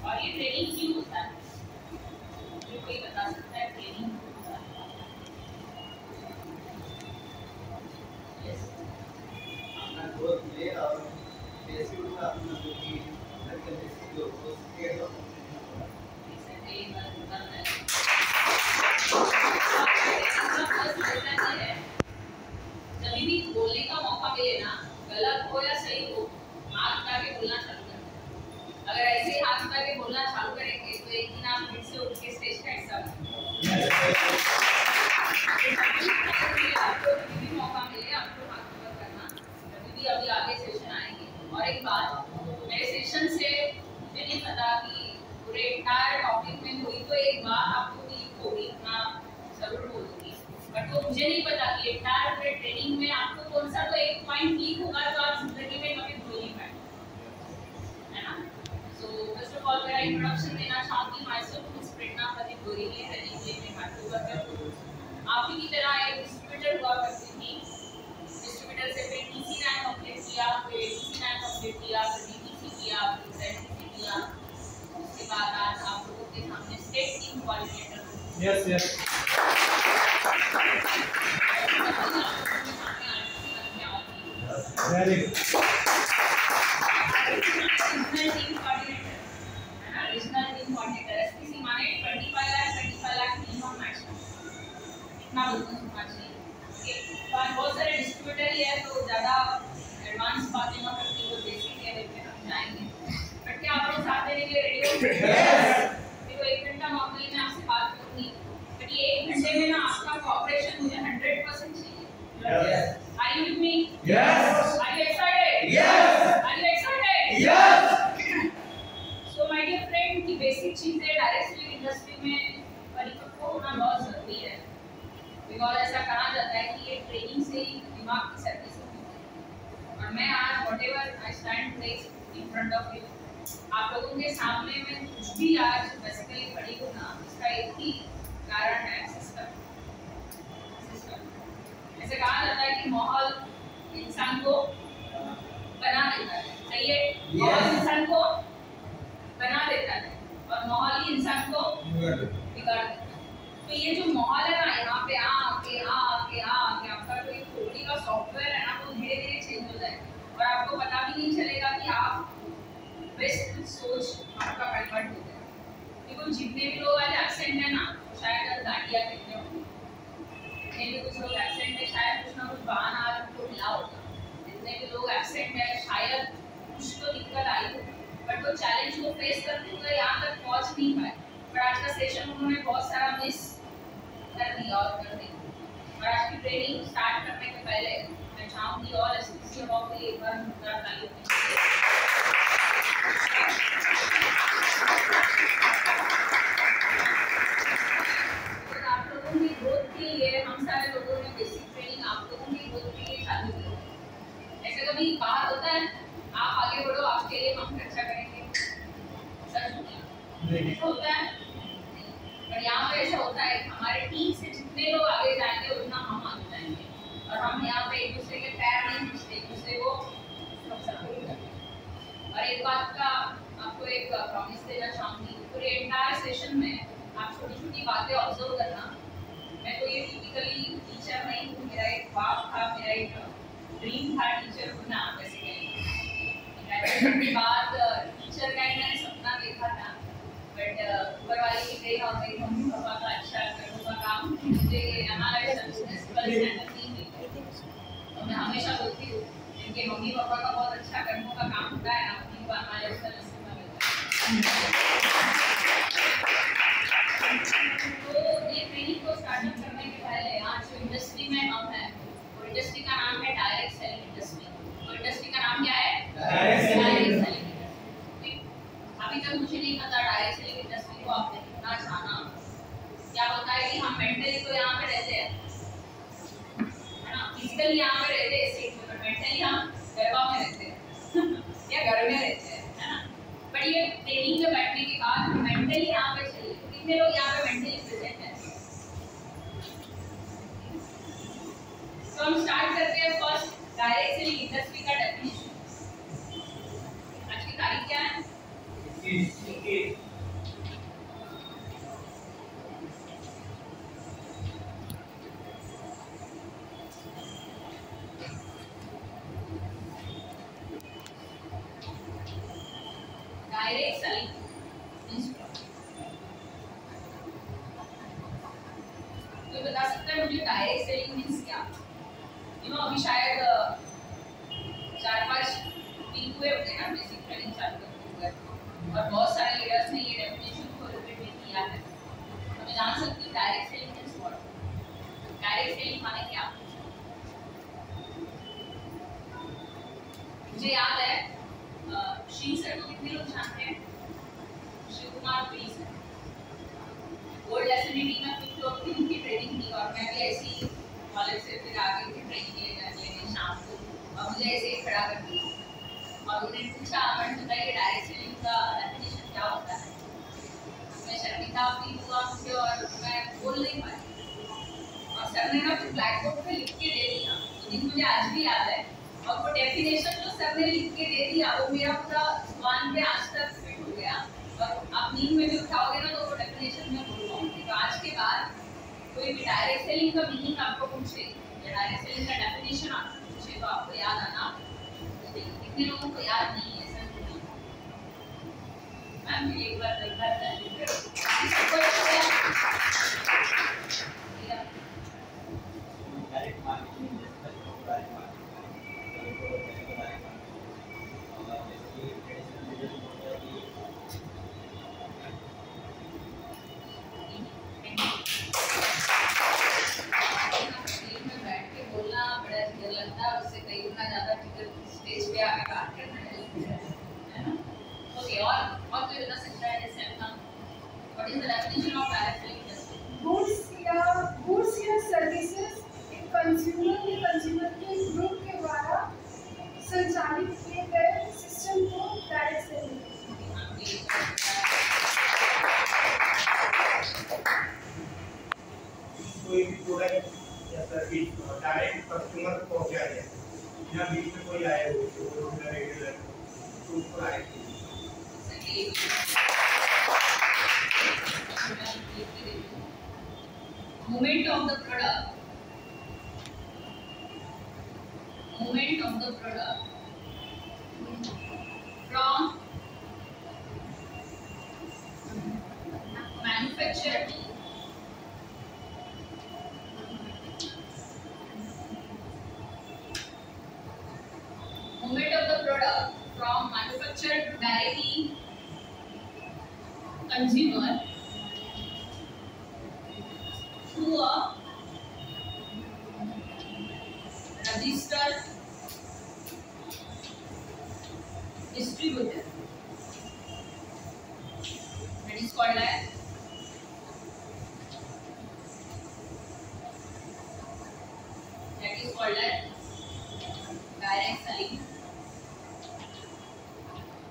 और ये ट्रेनिंग क्यों होता है? जो कोई बता सकता है ट्रेनिंग क्यों होता है? यस, अपना ग्रोथ ले और बेसिक का अपना जो कि बेसिक जो स्केल जब भी बोलने का मौका मिले ना, गलत हो या सही हो, हाथ उठा के बोलना चालू करें। अगर ऐसे ही हाथ उठा के बोलना चालू करेंगे तो एक दिन आप फिर से उठ के स्टेज का हिस्सा बनेंगे। आपको भी मौका मिले आपको हाथ ऊपर करना, कभी भी अभी आगे सेशन आएंगे। और एक बात, मेरे सेशन से मुझे नहीं पता कि पूरे एंटायर टॉपिक में कोई तो एक बात आपको क्लिक होगी, इतना जरूर बोलूँगी, बट वो मुझे नहीं पता कि एंटायर पूरे ट्रेनिंग में आपको कौन सा तो एक पॉइंट क्लिक होगा जो आप जिंदगी में कभी भूल नहीं पाएंगे, है ना? सो फर्स्ट ऑफ ऑल मेरा इंट्रोडक्शन देना चाहूँगी। Myself is Prerna Pradeep Gorelia, running के लिए हाथ ऊपर करती हूँ। आप ही की तरह एक डिस्ट्रीब्यूटर हुआ करती थी। डिस्ट्रीब्यूटर से फिर टीसी रैंक कंप्लीट किया, फिर एटीसी रैंक कंप्लीट किया, फिर डीटीसी किया, फिर जेडटीसी किया। उसके बाद आज आप लोगों के सामने स्टेट टीम कोऑर्डिनेटर हूँ। Yes yes very good. Regional team coordinator है ना, रीजनल टीम कोऑर्डिनेटर एसपीसी माने 25 लाख मिनिमम मैक्सिमम, इतना बिजनेस होना चाहिए। ओके, तो आज बहुत सारे डिस्ट्रीब्यूटर ही है तो ज़्यादा एडवांस बातें ना करके वो बेसिक लेवल पे हम जाएंगे। बट क्या आप लोग साथ देने के लिए रेडी हो? यस। देखो 1 घंटा नॉर्मली मैं आपसे बात करूँगी, बट ये 1 घंटे में ना आपका कोऑपरेशन मुझे 100% चाहिए। Yes. Are you with me? Yes. Are you excited? Yes. Are you excited? Yes. So my dear friend, की बेसिक चीजें डायरेक्ट सेलिंग इंडस्ट्री में परिपक्व होना बहुत जरूरी है। बिकॉज ऐसा कहा जाता है कि ये ट्रेनिंग से ही दिमाग की सर्विस होती है। और मैं आज whatever I stand today in front of you, आप लोगों के सामने में कुछ भी आज बेसिकली खड़ी हूँ ना, इसका एक ही कारण है सिस्टम। ऐसे कहा जाता है कि माहौल इंसान को बना देता है, सही है? माहौल इंसान को बना देता है और माहौल ही इंसान को बिगाड़ देता है। तो ये जो माहौल है ना, यहाँ पे आके आपका जो एक थोड़ी का सॉफ्टवेयर है ना, वो धीरे धीरे चेंज हो जाएगा और आपको पता भी नहीं चलेगा कि आप बेस्ट सोच आपका कन्वर्ट हो जाएगा। देखो जितने भी लोग आज एब्सेंट है ना, शायद गाड़ियाँ कहते होंगे, जितने भी कुछ लोग एब्सेंट है शायद कुछ ना कुछ बहाना आज उनको मिला होगा। जितने भी लोग एब्सेंट है शायद कुछ तो दिक्कत आई हो, बट वो चैलेंज को फेस करते हुए यहाँ तक पहुँच नहीं पाए। पर आज का सेशन उन्होंने बहुत सारा मिस कर दिया और कर दिया। और आज की ट्रेनिंग स्टार्ट करने के पहले मैं चाहूँगी और एसपीसी अवार्ड के लिए एक बार मुद्दा तालियों की। आप लोगों की ग्रोथ के लिए हम सारे लोगों ने बेसिक ट्रेनिंग आप लोगों की ग्रोथ के लिए चालू की। ऐसे कभी बात होता है आप आगे बढ़ो आपके लिए हम खर्चा करेंगे, सच होता है? पर यहाँ पे ऐसा होता है हमारे टीम से जितने लोग आगे जाएंगे उतना हम आगे जाएंगे और हम यहाँ पे एक दूसरे के पैर नहीं खींचते, एक दूसरे को सपोर्ट करते। और एक बात का आपको एक प्रॉमिस देना चाहूँगी, पूरे एंटायर सेशन में आप छोटी छोटी बातें ऑब्जर्व करना। मैं कोई टिपिकली टीचर नहीं हूँ, मेरा एक ख्वाब था, मेरा एक ड्रीम था टीचर होना। बेसिकली ग्रेजुएशन के बाद टीचर का ही मैंने सपना देखा था, बट ऊपर वाले की गई और मेरी मम्मी पापा का अच्छा कर्मों का काम मुझे हमारा बिजनेस नहीं मिला। तो मैं हमेशा बोलती हूँ इनके मम्मी पापा का बहुत अच्छा कर्मों का काम होता है ना, उनको हमारे उसका नसीब में मिलता है। तो ये ट्रेनिंग को स्टार्टअप करने के पहले आज जो इंडस्ट्री में हम हैं, वो इंडस्ट्री का नाम है डायरेक्ट सेलिंग इंडस्ट्री। तो इंडस्ट्री का नाम क्या है? Direct selling industry. अभी तक मुझे नहीं पता डायरेक्ट सेलिंग इंडस्ट्री को आपने कितना जाना। क्या होता है कि हम मेंटली तो यहाँ पे रहते हैं, है ना, फिजिकली यहाँ पे रहते हैं स्टेट में, मेंटली हम गरबा में रहते हैं या घर में रहते हैं, है ना। बट ये ट्रेनिंग में बैठने के बाद मेंटली यहाँ पे चाहिए। कितने लोग यहाँ पे मेंटली प्रेजेंट हैं? तो हम स्टार्ट करते हैं फर्स्ट डायरेक्ट सेलिंग इंडस्ट्री का डेफिनेशन। आज की तारीख क्या है? 21 डायरेक्ट सेलिंग मींस कोई बता सकता है मुझे डायरेक्ट सेलिंग मींस क्या? अभी शायद 4-5 दिन हुए होंगे ना बेसिक ट्रेनिंग चालू करते हुए, और बहुत सारे लीडर्स ने ये डेफिनेशन को रिपीट भी किया है। तो मैं जान सकती हूँ direct selling means what? Direct selling माने क्या? मुझे याद है शिव सर को कितने लोग जानते हैं? Shiv Kumar please gold acidity में कुछ लोग थी, उनकी ट्रेनिंग की, और मैं भी ऐसी कॉलेज से फिर आगे की ट्रेनिंग लेने शाम को, और मुझे ऐसे ही खड़ा कर दिया और उन्हें पूछा मैंने बताइए डायरेक्ट सेलिंग का डेफिनेशन क्या होता है? मैं शर्मिंदा फील हुआ मुझे और मैं बोल नहीं पाई, और सर ने ना फिर ब्लैक बोर्ड पे लिख के दे दिया, तो दिन मुझे आज भी याद है। और वो डेफिनेशन जो सर ने लिख के दे दिया वो मेरा पूरा जुबान पे आज तक फिट हो गया, और आप नींद में भी उठाओगे ना तो वो डेफिनेशन में बोल पाऊंगी। तो आज के बाद कोई भी डायरेक्ट सेलिंग का मीनिंग आपको पूछे या डायरेक्ट सेलिंग का डेफिनेशन आपको पूछे तो आपको याद आना, कितने लोगों को याद नहीं है सर? मैम भी एक बार डायरेक्ट मार्केटिंग लगता है उससे कई गुना ज्यादा टिकट स्टेज पे आके बात करना है ना? ओके, और कोई बता सकता है जैसे अपना what is the definition of direct selling? Goods या सर्विसेज एक कंज्यूमर या कंज्यूमर के ग्रुप के द्वारा संचालित किए गए सिस्टम को डायरेक्ट सेलिंग। कोई भी प्रोडक्ट या सर्विस डायरेक्ट कस्टमर को पहुंचाया जाए, बिना बीच में कोई आए हो तो रेगुलर तो उसको आए। Movement of the product from manufacturer to directly consumer through a registered distributor, that is called as direct selling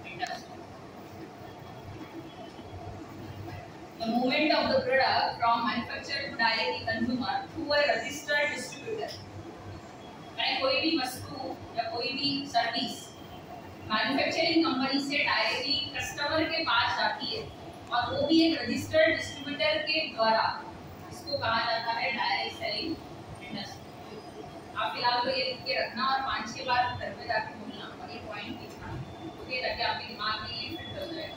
industry. The movement of the product from manufacturer to directly consumer through a registered distributor. मैंने कोई भी वस्तु या कोई भी service manufacturing company से directly customer के पास जाती है, और वो भी एक रजिस्टर्ड डिस्ट्रीब्यूटर के द्वारा, इसको कहा जाता है डायरेक्ट सेलिंग इंडस्ट्री। आप फिलहाल तो ये लिख के रखना और 5 के बाद घर में जाके बोलना और ये पॉइंट लिखना, ओके, ताकि आपके दिमाग में ये फिट हो जाए।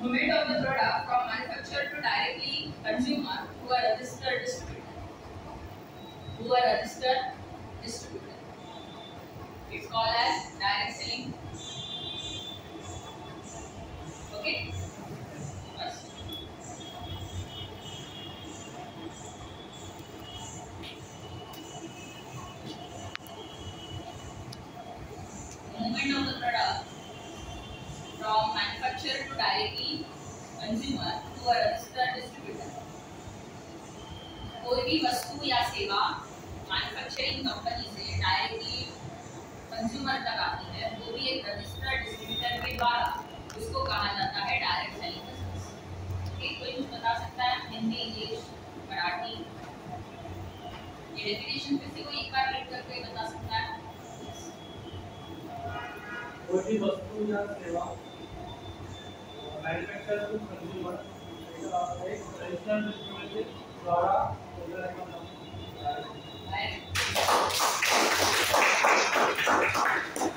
Movement of the product from manufacturer to directly consumer through a registered distributor. It's called as direct selling. Okay. Bas. Movement of the product from manufacturer to directly consumer to a registered distributor. कोई भी वस्तु या सेवा manufacturing company से directly consumer तक आती है, वो भी एक रजिस्टर्ड डिस्ट्रीब्यूटर के द्वारा, उसको कहा जाता है डायरेक्ट सेलिंग बिजनेस। कोई कुछ बता सकता है? हिंदी, इंग्लिश, मराठी? ये डेफिनेशन फिर से कोई एक बार रीड करके बता सकता है? कोई भी वस्तु या सेवा मैन्युफैक्चरर टू कंज्यूमर एक रजिस्टर्ड डिस्ट्रीब्यूटर के द्वारा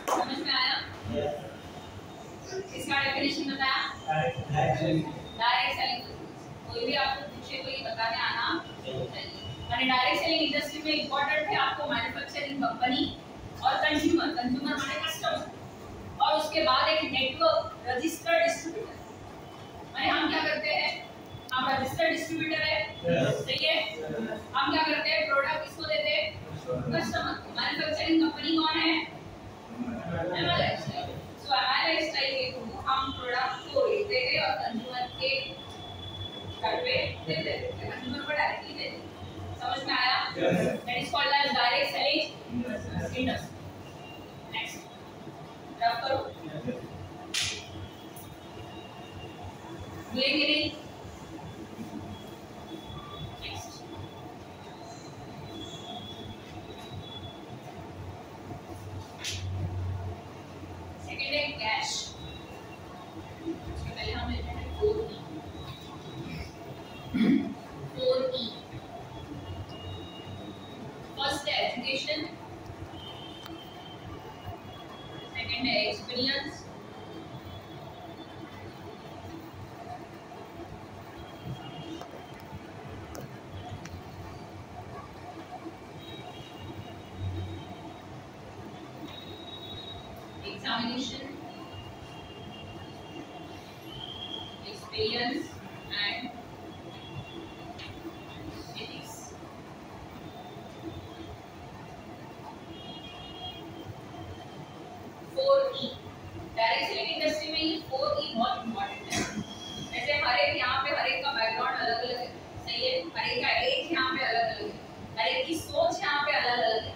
समझ में आया? इसका डेफिनेशन बताया? Direct selling. कोई भी आपको पूछे तो ये बताने आना चाहिए। माने डायरेक्ट सेलिंग इंडस्ट्री में इंपॉर्टेंट है आपको मैन्युफैक्चरिंग कंपनी और कंज्यूमर माने कस्टमर, और उसके बाद एक नेटवर्क रजिस्टर्ड डिस्ट्रीब्यूटर। माने हम क्या करते हैं, हम रजिस्टर्ड डिस्ट्रीब्यूटर है, सही है। हम क्या करते हैं, प्रोडक्ट किसको देते हैं, कस्टमर को। मैन्युफैक्चरिंग कंपनी कौन है, एमआरएफ। सो एमआरएफ स्टाइल के थ्रू हम प्रोडक्ट को लेते हैं और कंज्यूमर के घर पे दे देते हैं, कंज्यूमर को डायरेक्टली दे देते हैं। समझ में आया? That is called as direct selling industry. Next rough करो, भूलेंगे नहीं। नेक्स्ट सेकंड है कैश। उसके पहले हम लेते हैं 4E। 4E फर्स्ट है एजुकेशन, सेकंड है experience, examination, experience and ethics. 4E direct selling industry में ये 4E बहुत इंपॉर्टेंट है। जैसे हर एक यहाँ पे हर एक का बैकग्राउंड अलग अलग है, सही है। हर एक का एज यहाँ पे अलग अलग है, हर एक की सोच यहाँ पे अलग अलग है।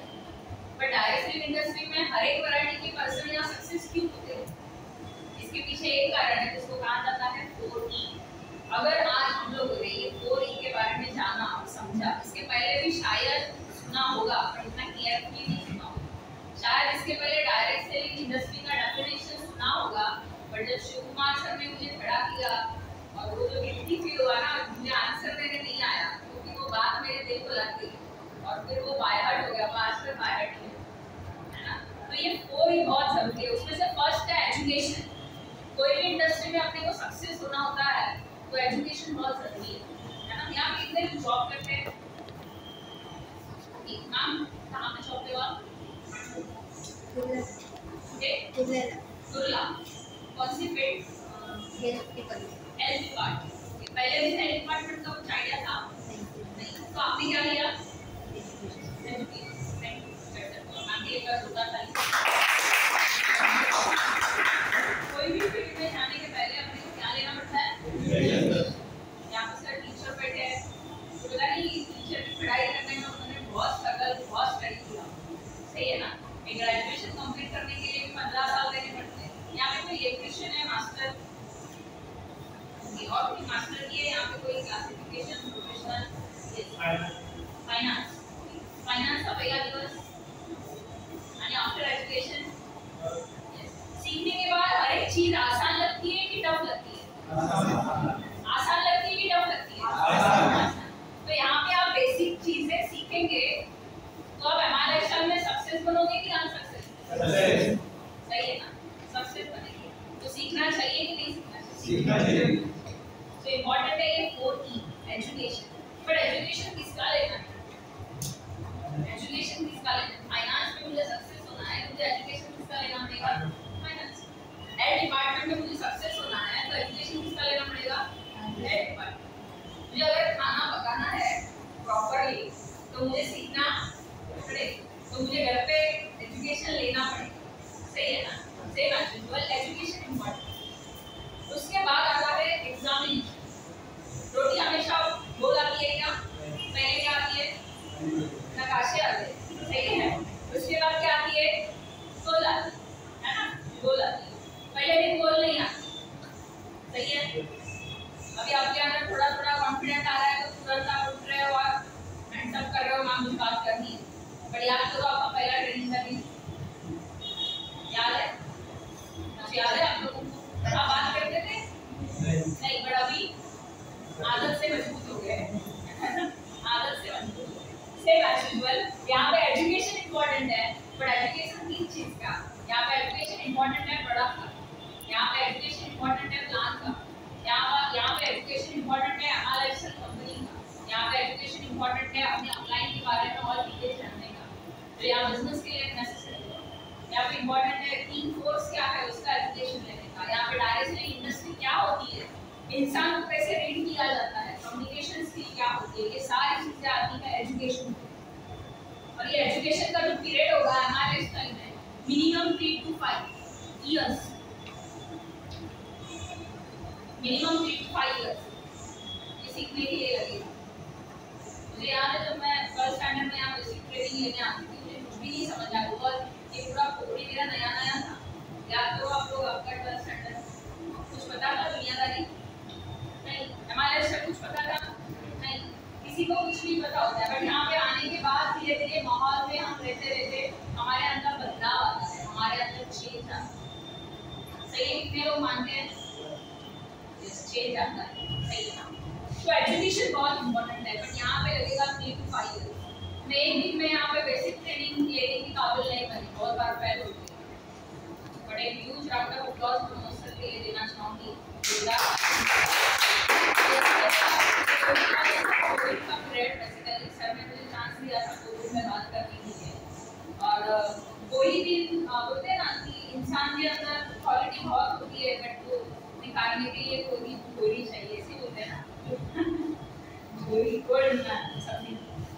बट डायरेक्ट सेलिंग इंडस्ट्री में हर एक वैरायटी के पर्सन यहाँ सक्सेस क्यों होते हैं, इसके पीछे एक कारण है जिसको कहा जाता है 4E। अगर आज हम लोगों ने ये 4E के बारे में जाना और समझा, इसके पहले भी शायद सुना होगा पर इतना क्लियरली नहीं सुना होगा। शायद इसके पहले डायरेक्ट सेलिंग इंडस्ट्री का डेफिनेशन सुना होगा, बट जब शिवकुमार सर ने मुझे खड़ा किया और वो जो गिल्टी फील हुआ ना, मुझे आंसर देने नहीं आया क्योंकि वो बात मेरे दिल को लग गई और फिर वो बाय हार्ट हो गया, मास्टर बाय हार्ट है ना। तो ये 4E बहुत जरूरी है। उसमें से फर्स्ट है एजुकेशन। कोई भी इंडस्ट्री में अपने को सक्सेस होना होता है तो एजुकेशन बहुत जरूरी है ना। यहाँ पे कितने जॉब करते हैं, नाम कहाँ पे जॉब पे हो आप? दुर्ला। कौन सी फील्ड? Health department. पहले भी हेल्थ डिपार्टमेंट का कुछ आइडिया था नहीं, तो आपने क्या लिया? कोई भी फील्ड में जाने के पहले अपने को क्या लेना पड़ता है? यहाँ पे सर टीचर बैठे हैं, तो पता नहीं टीचर की पढ़ाई करने में उन्होंने बहुत स्ट्रगल बहुत स्टडी किया, सही है ना। एक ग्रेजुएशन कंप्लीट करने के लिए भी 15 साल देने पड़ते हैं। यहाँ पे कोई इलेक्ट्रिशियन है मास्टर, और भी मास्टर की है। यहाँ पे कोई क्लासिफिकेशन प्रोफेशनल फाइनेंस का पहला दिवस यानी आफ्टर एजुकेशन। सीखने के बाद हर एक चीज आसान लगती है कि टफ लगती है? आसान लगती है कि टफ लगती है? तो यहाँ पे आप बेसिक चीजें सीखेंगे तो आप एमआरएफ में सक्सेस बनोगे कि अनसक्सेस? सही है ना, सक्सेस बनेंगे। तो सीखना चाहिए कि नहीं सीखना चाहिए? सीखना चाहिए। तो इम्पोर्टेंट है ये 4E एजुकेशन। बट एजुकेशन किसका लेना है? एजुकेशन किसका लेना है? फाइनेंस में मुझे सक्सेस होना है, मुझे एजुकेशन किसका लेना पड़ेगा? फाइनेंस। हेल्थ डिपार्टमेंट में मुझे सक्सेस होना है तो एजुकेशन किसका लेना पड़ेगा? Health department. मुझे अगर खाना पकाना है प्रॉपर्ली तो मुझे सीखना पड़ेगा, तो मुझे घर पे एजुकेशन लेना पड़ेगा, सही है ना। Same as usual education important. उसके बाद आता है एग्जामिनेशन। रोटी हमेशा गोल आती है क्या? पहले क्या आती है? नकाशे आते हैं, सही है। उसके बाद क्या आती है? गोल आती है ना, गोल आती है। पहले दिन गोल नहीं आती, सही है। अभी आपके अंदर थोड़ा थोड़ा कॉन्फिडेंट आ रहा है तो तुरंत आप उठ रहे हो और हैंड्स अप कर रहे हो, मैम मुझे बात करनी है। बट याद करो आपका पहला ट्रेनिंग का दिन याद है? मुझे याद है आप लोगों को आप बात करते थे इंसान को कैसे रीड किया जाता है, कम्युनिकेशन स्किल क्या होती है, ये सारी चीजें आती है एजुकेशन। और ये एजुकेशन का जो पीरियड होगा हमारे इस टाइम में minimum 3 to 5 years, minimum 3 to 5 years ये सीखने के लिए लगेगा। मुझे याद है जब मैं 12th स्टैंडर्ड में यहाँ बेसिक ट्रेनिंग लेने आती थी, मुझे कुछ भी नहीं समझ आया और ये पूरा कोडी मेरा नया नया था। याद करो आप लोग, आपका 12th स्टैंडर्ड कुछ पता था दुनियादारी? नहीं। एमआईएस से कुछ पता था? नहीं। किसी को कुछ नहीं पता होता है, बट यहाँ पे आने के बाद धीरे धीरे माहौल में हम रहते रहते हमारे अंदर बदलाव आता है, हमारे अंदर चेंज आता है। सही है? कितने लोग मानते हैं चेंज आता है? सही है। तो एजुकेशन बहुत इम्पोर्टेंट है, बट यहाँ पे लगेगा 3 to 5 इयर्स। मैं एक दिन में यहाँ पे बेसिक ट्रेनिंग लेने की काबिल नहीं बनी, बहुत बार फेल होती है। बट एक huge round of applause Pramod sir के लिए देना चाहूँगी। कोविड का पीरियड बेसिकली सर ने मुझे चांस दिया था कोविड में बात करने के लिए। और कोई भी बोलते हैं ना कि इंसान के अंदर क्वालिटी बहुत होती है, बट वो निकालने के लिए कोई चाहिए, ऐसे बोलते हैं ना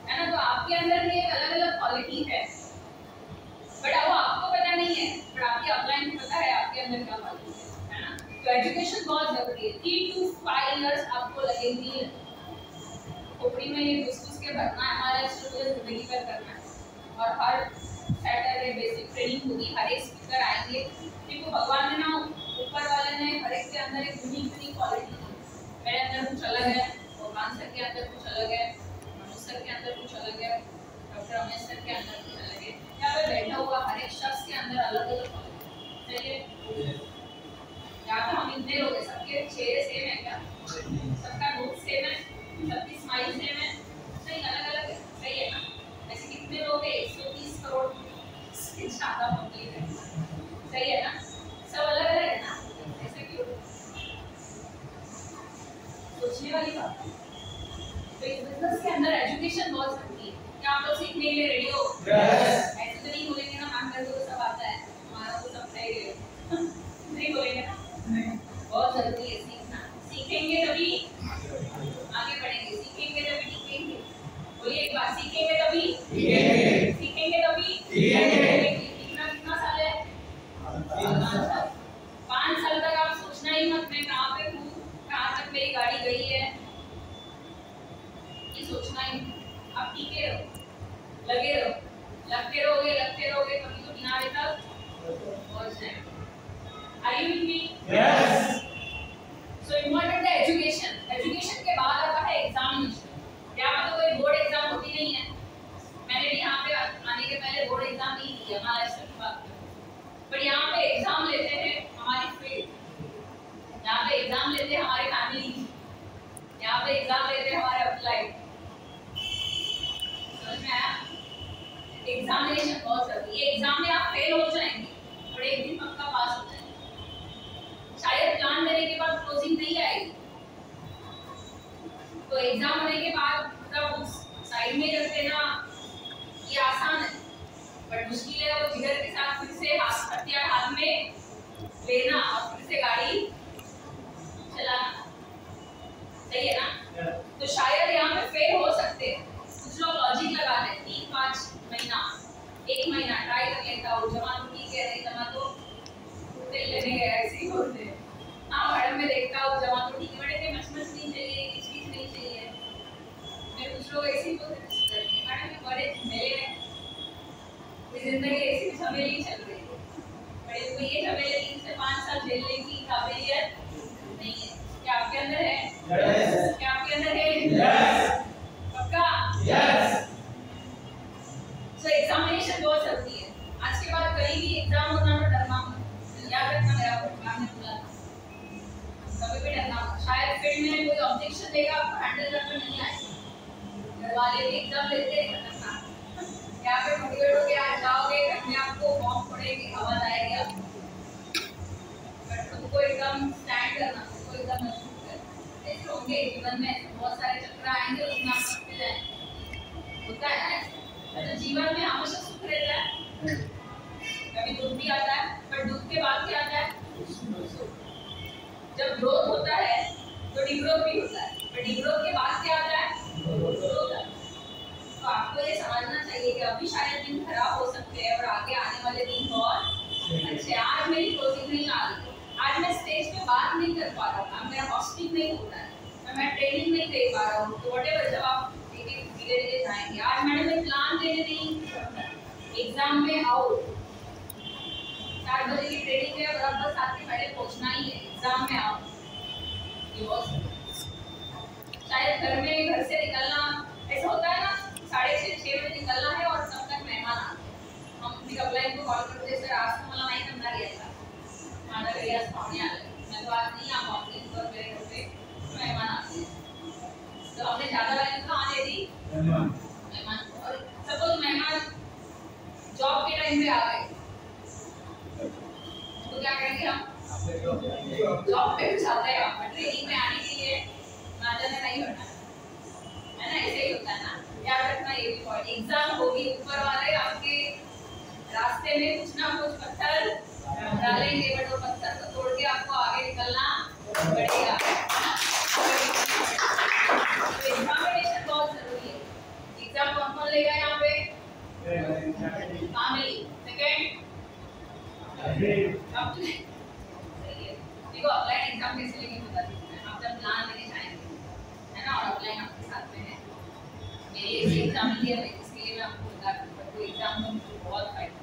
है ना। तो आपके अंदर भी एक अलग अलग क्वालिटी है, बट वो आपको पता नहीं है, बट आपके अपलाइन को पता है आपके अंदर क्या क्वालिटी है ना। तो एजुकेशन बहुत जरूरी है। 3 to 5 इयर्स आपको लगेगी खोपड़ी में ये घुस के भरना है, हमारा जिंदगी पर करना है। और हर सैटरडे बेसिक ट्रेनिंग होगी, हर एक स्पीकर आएंगे, क्योंकि भगवान ने ना ऊपर वाले ने हर एक के अंदर एक यूनिक क्वालिटी दी। मेरे अंदर कुछ अलग है, भगवान सर के अंदर कुछ अलग है, मनोज सर के अंदर कुछ अलग है, डॉक्टर रमेश सर के अंदर कुछ अलग है। यहाँ पे बैठा हुआ हर एक शख्स के अंदर अलग अलग क्वालिटी। चलिए, यहाँ पे हम इतने लोग हैं, सबके चेहरे सेम है क्या? सबका रूप सेम है, सबकी स्माइल सेम है? नहीं, अलग अलग है। सही है ना? ऐसे कितने लोग हैं? 130 करोड़ से ज्यादा पब्लिक है। सही है ना? सब अलग अलग है ना? ऐसे क्यों? सोचने वाली बात है। तो इस बिजनेस के अंदर एजुकेशन बहुत जरूरी है। क्या आप लोग सीखने के लिए रेडी हो? ऐसे तो नहीं बोलेंगे ना मैम मेरे को सब आता है, हमारा तो सब सही है नहीं बोलेंगे ना। बहुत जरूरी है सीखना। सीखेंगे तभी आगे बढ़ेंगे, सीखेंगे तभी टिकेंगे। बोलिए एक बार, सीखेंगे तभी सीखेंगे तभी कितना साल है? 5 साल तक आप सोचना ही मत मैं कहाँ पे हूँ, कहाँ तक मेरी गाड़ी गई है, ये सोचना ही। आप टीके रहो, लगे रहो, लगते रहोगे कभी तो किनारे तक पहुँच जाएंगे। Are you with me? Yes. So important है एजुकेशन। एजुकेशन के बाद आता है एग्जामिनेशन। क्या मतलब कोई बोर्ड एग्जाम होती नहीं है? मैंने भी यहाँ पे आने के पहले बोर्ड एग्जाम नहीं दिया, हमारा ऐसा बात। पर यहाँ पे एग्जाम लेते हैं हमारी फील्ड, यहाँ पे एग्जाम लेते हैं हमारी फैमिली, यहाँ पे एग्जाम लेते हैं हमारे अपलाइड। समझ में आया? एग्जामिनेशन बहुत जरूरी है। एग्जाम में आप फेल हो जाएंगे, पर एक दिन पक्का पास हो जाएंगे। शायद प्लान देने के बाद क्लोजिंग नहीं आएगी, तो एग्जाम होने के बाद मतलब साइड में रख देना ये आसान है, बट मुश्किल है वो जिगर के साथ फिर से हथियार हाथ में लेना और फिर से गाड़ी चलाना। सही है ना? तो शायद यहाँ पे फेल हो सकते हैं। कुछ लोग लॉजिक लगाते हैं 3-5 महीना 1 महीना ट्राई कर लेता हूँ, जमा तो ठीक है, नहीं जमा तो लेने गया, ऐसे ही बोलते हैं। हाँ मैडम मैं देखता हूँ जमा तो ठीक है, बड़े के मच नहीं चाहिए, किस चीज नहीं चाहिए। मेरे कुछ लोग ऐसे ही बोलते हैं मैडम बड़े झमेले हैं, जिंदगी ऐसी झमेली चल रही है, बड़े को ये झमेले 3 से 5 साल झेलने की काबिलियत नहीं है। क्या आपके अंदर है? Yes. क्या आपके अंदर है? Yes. पक्का? Yes. So एग्जामिनेशन बहुत जरूरी है। आज के बाद कहीं भी एग्जाम होना तो डरना मत, याद रखना मेरा मैम ने बोला कभी भी डरना मत। शायद फील्ड में कोई ऑब्जेक्शन देगा, आपको हैंडल करना नहीं आएगा। घर वाले भी एग्जाम लेते हैं खतरनाक, यहाँ पे मोटिवेट होके आज जाओगे, अपने आपको बॉम्ब पड़ेगी, आवाज आएगी आपको, बट तुमको एकदम स्टैंड करना, तुमको एकदम मजबूत करना। ऐसे होंगे जीवन में बहुत सारे चक्र आएंगे, उसमें आप सकते जाएंगे। होता है ना तो जीवन में हमेशा सुख रहता है, कभी दुख भी आता है, पर दुख के बाद क्या आता है? जब ग्रोथ होता है तो डिग्रोथ भी होता है, पर डिग्रोथ के बाद क्या आता है? ग्रोथ आता है। तो आपको ये समझना चाहिए कि अभी शायद दिन खराब हो सकते हैं और आगे आने वाले दिन बहुत अच्छे। आज मेरी क्लोजिंग नहीं आ रही, आज मैं स्टेज पे बात नहीं कर पा रहा था, मेरा हॉस्टिंग नहीं हो रहा है, मैं ट्रेनिंग नहीं दे पा रहा हूँ, तो व्हाटएवर जब आप धीरे धीरे जाएंगे। आज मैडम ने प्लान देने नहीं, एग्जाम में आओ 4 बजे की ट्रेनिंग है, बराबर 7 के पहले पहुंचना ही है, एग्जाम में आओ। शायद घर से निकलना ऐसा होता है ना, 6:30-6 बजे निकलना है और तब तक मेहमान आते हैं, हम फिर अपलाइन को कॉल करते हैं, सर आज तो मला नहीं करना घ्यायचा, माझ्या घरी आज पाहुणे आले, मैं तो आज नहीं आ पाऊंगी, और मेरे घर पे मेहमान आते हैं। तो हमने ज़्यादा वैल्यू कहाँ दे दी? मेहमान को। और सपोज मेहमान जॉब के टाइम पे आ गए तो क्या करेंगे हम? जॉब पे भी जाते हैं, हम ट्रेनिंग में आने के लिए नाजर नहीं होना है ना, ऐसे ही होता है ना, याद रखना ये भी पॉइंट। एग्जाम होगी, ऊपर वाले आपके रास्ते में कुछ ना कुछ पत्थर डालेंगे, बट वो पत्थर को तोड़ के आपको आगे निकलना पड़ेगा। तो एग्जामिनेशन बहुत जरूरी है। एग्जाम कौन लेगा यहाँ पे? फैमिली। सेकंड देखो ऑफलाइन एग्जाम कैसे लेंगे बता दीजिए, आप जब प्लान लेने जाएंगे है ना, और ऑफलाइन आपके साथ में है, मेरे लिए एग्जाम लिया है, इसके लिए मैं आपको बता दूँ तो एग्जाम में बहुत फायदा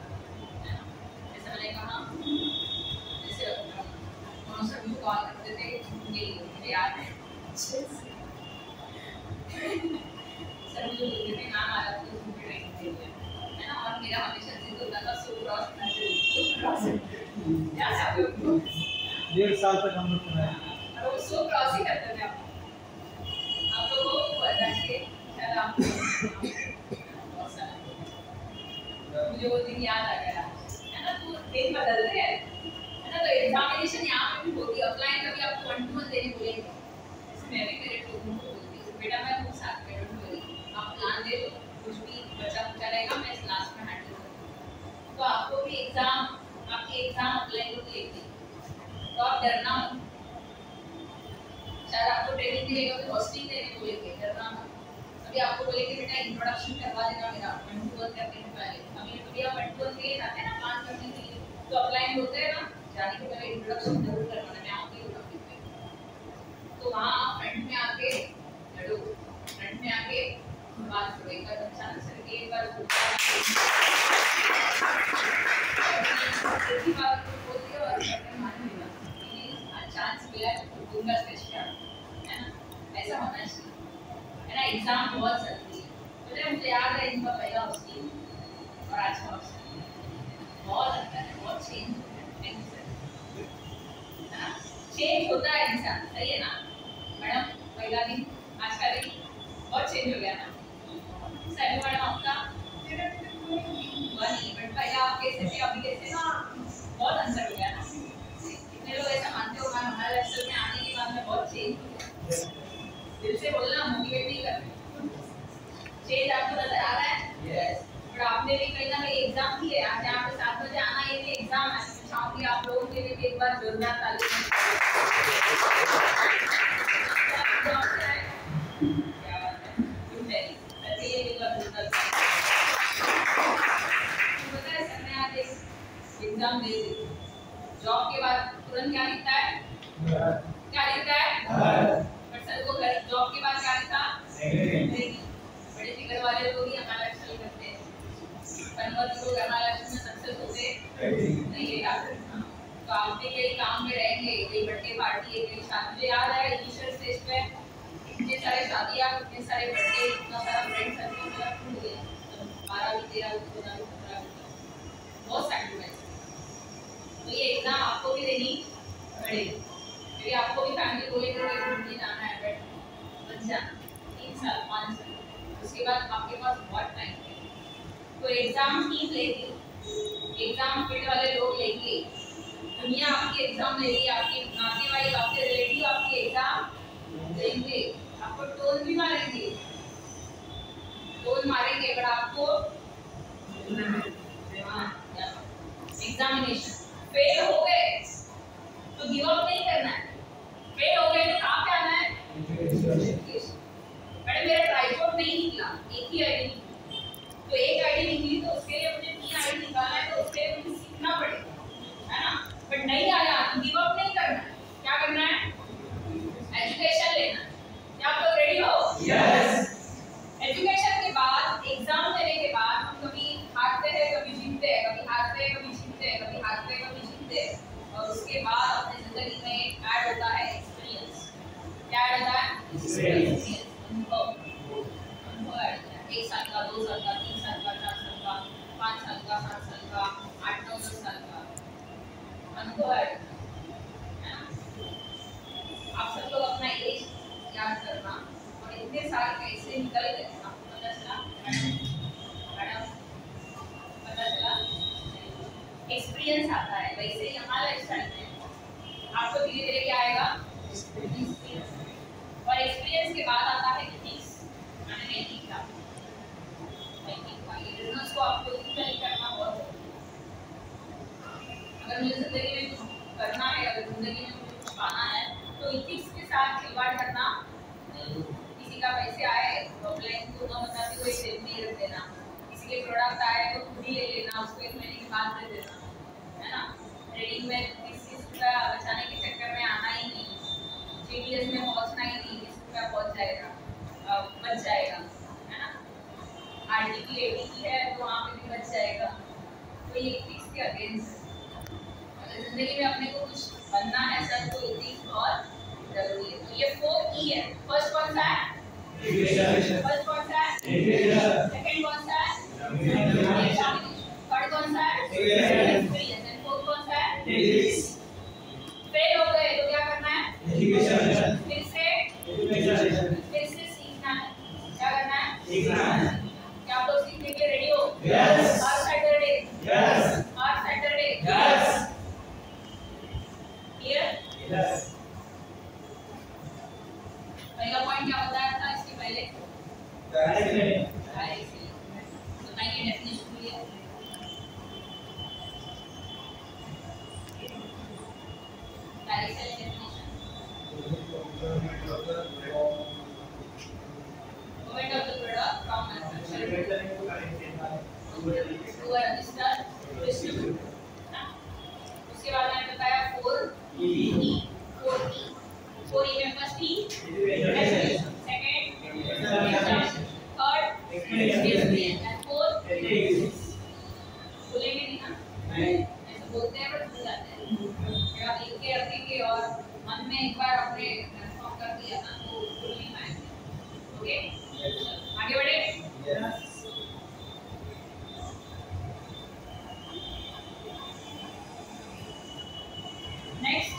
है ना। जैसे मैंने कहा, जैसे उन्होंने सर मुझे कॉल करते थे, मुझे याद है सर मुझे बोलते थे नाम आ रहा था तो ट्रेनिंग के लिए है ना, और मेरा हमेशा जिद होता था सो क्रॉस क्या सब 1.5 साल तक हम लोग सुना है, और वो सो क्रॉस ही करते थे आप लोगों को बता के चला मुझे वो दिन याद आ गया है ना। तो दिन बदलते हैं है ना, तो एग्जामिनेशन यहाँ पे भी होगी, ऑफलाइन कभी आपको 1-to-1 देने बोलेंगे, मैं भी मेरे लोगों को बोलती हूँ बेटा मैं हूँ साथ में, डोंट वरी, आप प्लान दे दो, कुछ भी बचा कुचा रहेगा मैं इस लास्ट में हैंडल करूँगा। तो आपको भी एग्जाम आपकी एग्जाम अप्लाई को लेके तो आप डरना मत, शायद आपको ट्रेनिंग मिलेगा तो होस्टिंग देने बोलेंगे, डरना मत। अभी आपको बोलेंगे बेटा इंट्रोडक्शन करवा देना मेरा 1-to-1 करने से पहले, अभी आप 1-to-1 के लिए जाते हैं ना, 5 करने के लिए तो अप्लाई होते हैं ना, जाने के पहले इंट्रोडक्शन जरूर करवाना, मैं आऊँगी तो वहाँ आप फ्रंट में आके लड़ो, फ्रंट में आके बात करो, एक बार अचानक से एक बार एक ही बात बोल दिया और मान लिया, चांस मिला तो दूंगा स्टेज पे, है ना, ऐसा होना चाहिए है ना। एग्जाम बहुत जरूरी है, मुझे याद है इनका पहला हॉस्टिंग और आज का हॉस्टिंग बहुत अच्छा है, बहुत चेंज है ना, चेंज होता है इंसान, सही है ना मैडम। पहला दिन आज का दिन बहुत चेंज हो गया ना, सही मैडम आपका नहीं, बट पहले आप कैसे थे अभी कैसे, बहुत अंतर हो गया ना। कितने लोग ऐसा मानते हो मैम हमारे लेक्चर में आने के बाद में बहुत चेंज हो गया, दिल से बोलना, मोटिवेट नहीं कर रहे, चेंज आपको नजर आ रहा है? यस। पर आपने भी कहीं ना कहीं एग्जाम की है, आज यहाँ पे 7 बजे आना, ये भी एग्जाम है, मैं चाहूंगी आप लोगों के लिए भी एक बार जोरदार ताली एग्जाम दे दे। जॉब के बाद तुरंत क्या लिखता है? क्या लिखता है? बट सर को जॉब के बाद क्या लिखा? बड़े फिगर वाले लोग ही हमारा एक्सेल करते हैं, कन्वर्ट लोग हमारा एक्सेल में सक्सेस होते नहीं है याद रखना। तो आप भी कई काम में रहेंगे, कई बर्थडे पार्टी है, कई शादी, मुझे याद है इनिशियल स्टेज पे इतने सारे शादियाँ, इतने सारे बर्थडे, इतना सारा फ्रेंड सर्कल मेरा खुल गया, 12 भी 13 भी 14 भी 15 भी बहुत सैक्रिफाइस। तो ये एग्जाम आपको भी देनी पड़ेगी, क्योंकि आपको भी फैमिली बोलेंगे घूमने जाना है, बट बच जाना 3 साल 5 साल, उसके बाद आपके पास बहुत टाइम है। तो एग्जाम टीम लेगी, एग्जाम फील्ड वाले लोग लेंगे, दुनिया आपकी एग्जाम लेगी, आपके नातेवाईक आपके रिलेटिव आपकी एग्जाम लेंगे, आपको टोल भी मारेंगे, टोल मारेंगे, बट आपको एग्जामिनेशन फेल हो गए तो गिव अप नहीं करना है, फेल हो गए तो कहाँ पे आना है? मैडम मेरा ट्राइपॉड नहीं निकला, एक ही आईडी निकली, तो एक आईडी निकली तो उसके लिए मुझे 3 आईडी निकालना है, तो उसके लिए मुझे सीखना पड़ेगा, है ना। बट नहीं आया तो गिव अप नहीं करना है, क्या करना है, एजुकेशन लेना। क्या आप लोग रेडी हो? यस। एजुकेशन के बाद, एग्जाम देने के बाद हम कभी हारते हैं, कभी जीतते हैं, कभी हारते हैं, कभी जीतते हैं, कभी हारते हैं, कभी जीतते हैं, और उसके बाद अपनी जिंदगी में ऐड होता है एक्सपीरियंस। क्या ऐड होता है? एक्सपीरियंस, अनुभव। अनुभव ऐड होता है, 1 साल का, 2 साल का, 3 साल का, 4 साल का, 5 साल का, 7 साल का, 8, 9, 10 साल का अनुभव ऐड होता है ना। आप सब लोग अपना एज याद करना, और इतने साल कैसे निकल गए आपको पता चला? मैडम पता चला? एक्सपीरियंस आता है। वैसे ही हमारा लाइफस्टाइल में आपको धीरे धीरे क्या आएगा? एक्सपीरियंस। और एक्सपीरियंस के बाद आता है एथिक्स, मैंने नैतिकता। नैतिकता ये बिजनेस को आपको इक्वली करना बहुत जरूरी है। अगर मुझे जिंदगी में कुछ करना है, अगर जिंदगी में मुझे कुछ पाना है, तो एथिक्स के साथ खिलवाड़ करना। किसी का पैसे आए तो ऑनलाइन को न बताते हुए सेव नहीं रख देना, किसी के प्रोडक्ट आए तो खुद ही ले लेना, उसको 1 महीने के बाद दे देना, है ना। ट्रेडिंग में 30 रुपया बचाने के चक्कर में आना ही नहीं, जीडीएस में पहुंचना ही नहीं, 20 रुपया पहुंच जाएगा, बच जाएगा, है ना। आरटीपी एटीपी है तो वहाँ पे भी बच जाएगा। तो ये एथिक्स के अगेंस्ट है। अगर जिंदगी में अपने को कुछ बनना है सर, तो एथिक्स बहुत जरूरी है। तो ये 4 ई है। फर्स्ट कौन सा है? फर्स्ट कौन सा है? सेकंड कौन सा है? थर्ड कौन सा है? एक्सपीरियंस। एंड फोर्थ कौन सा है? फेल हो गए तो क्या करना है? फिर से सीखना है। क्या करना है? क्या आप लोग सीखने के लिए रेडी हो? हर सैटरडे क्लियर? पहला पॉइंट क्या बताया था इसके पहले? Direct selling. बताइए डेफिनेशन के लिए। Direct selling definition. Movement of the product from manufacturer to a registered distributor। उसके बाद मैंने बताया 4 E में first E second third experience and fourth बोलेंगे नहीं ना? ऐसे बोलते हैं पर भूल जाते हैं। फिर आप लिख के रखेंगे और मन में एक बार अपने कंफर्म कर दिया ना तो भूल नहीं पाएंगे। ओके, आगे बढ़े। नेक्स्ट,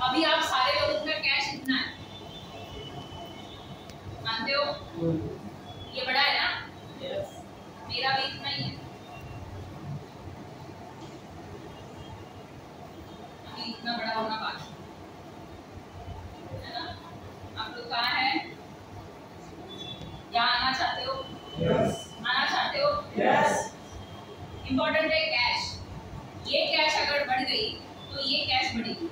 अभी आप सारे लोगों का कैश इतना है, मानते हो? ये बड़ा है ना? मेरा भी इतना ही है, अभी इतना बड़ा होना बाकी है ना? आप लोग कहाँ हैं? यहाँ आना चाहते हो? आना चाहते हो? इम्पोर्टेंट है कैश। ये कैश अगर बढ़ गई तो ये कैश बढ़ेगी।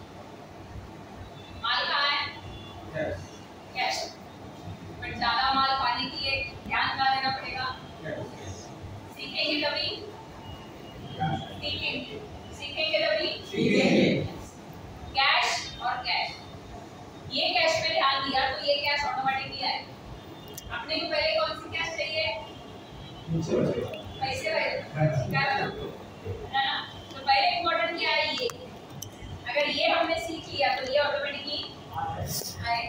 माल कहाँ है? कैश। बट ज्यादा माल पाने के लिए ध्यान कहाँ देना पड़ेगा? सीखेंगे तभी, सीखेंगे तभी। कैश और कैश, ये कैश पे ध्यान दिया तो ये कैश ऑटोमेटिकली आएगा। अपने को पहले कौन सी कैश चाहिए? पैसे वाले, है ना? तो पहले इम्पोर्टेंट क्या है? ये अगर ये हमने सीख लिया तो ये ऑटोमेटिकली आए।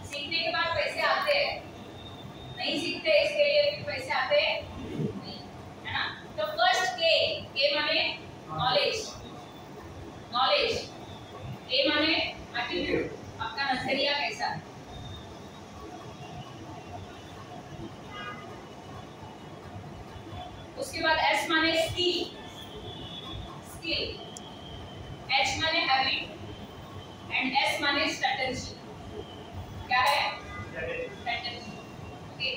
सीखने के बाद पैसे आते हैं, नहीं सीखते इसके लिए फिर पैसे आते नहीं, है ना? तो फर्स्ट के माने नॉलेज, ए माने एटीट्यूड, आपका नजरिया कैसा है। उसके बाद एस माने स्किल, एच माने हैबिट एंड एस माने स्ट्रेटजी। क्या है? स्ट्रेटजी। ओके,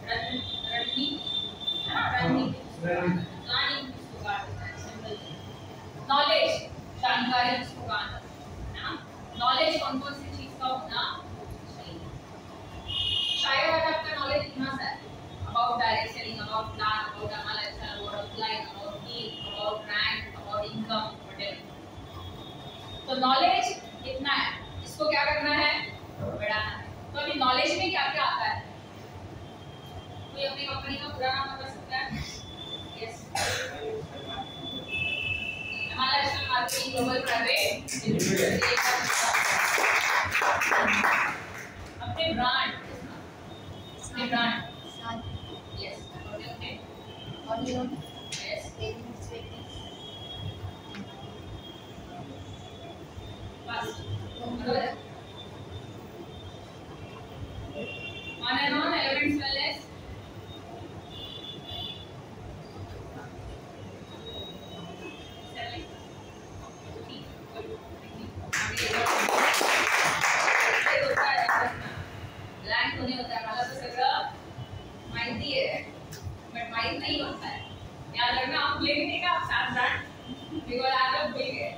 रणनीति, प्लानिंग किसको कहते हैं? नॉलेज, जानकारी किसको कहते हैं? नॉलेज कौन कौन सी चीज का होना चाहिए। शायद अगर आपका नॉलेज इतना सा है about direct selling, about plan, about analysis, about upline, about need, about rank, about income, whatever. तो नॉलेज इतना है, इसको क्या करना है? बढ़ाना है। तो अभी नॉलेज में क्या क्या आता है? कोई अपनी कंपनी का पूरा नाम बता सकता है? Yes, analysis marketing global private limited. अपने brand, yes, okay, yes, fast, on and on elements wellness, blank होने होता है, मतलब तो सगळं माहिती है बट माहित नहीं होता है। याद रखना, आप भूलेंगे का आप साथ ब्रांड बिकॉज़ आप लोग भूल गए।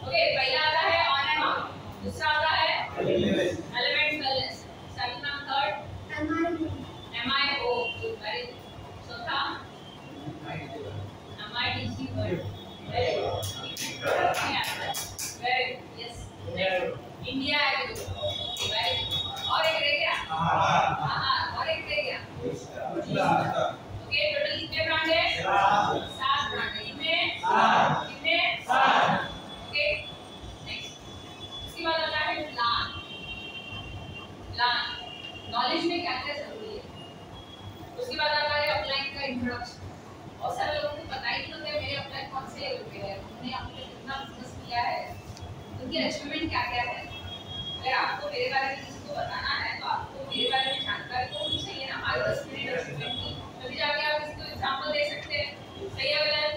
ओके, पहला आता है ऑन एंड ऑफ, दूसरा आता है एलिमेंट वेलनेस, सेकंड नाम थर्ड MIO, वेरी चौथा MIDC word, very yes, India agro, very, और एक रह गया, और एक रह गया। ओके, टोटल कितने ब्रांड है? 7 ब्रांड है। कितने? 7। Okay, next. उसके बाद आता है प्लान। नॉलेज में क्या क्या जरूरी है। उसके बाद आता है अपलाइन का इंट्रोडक्शन। बहुत सारे लोगों को पता ही नहीं होता है मेरे अपलाइन कौन से लेवल पे है, उन्होंने अपने कितना बिजनेस किया है, उनकी अचीवमेंट क्या क्या है। अगर आपको मेरे बारे में किसी को बताना है तो आपको मेरे बारे में जानकारी तो होनी चाहिए ना, 5-10 मिनट अचीवमेंट की, तभी जाके आप किसी को एग्जांपल दे सकते हैं। सही है गलत?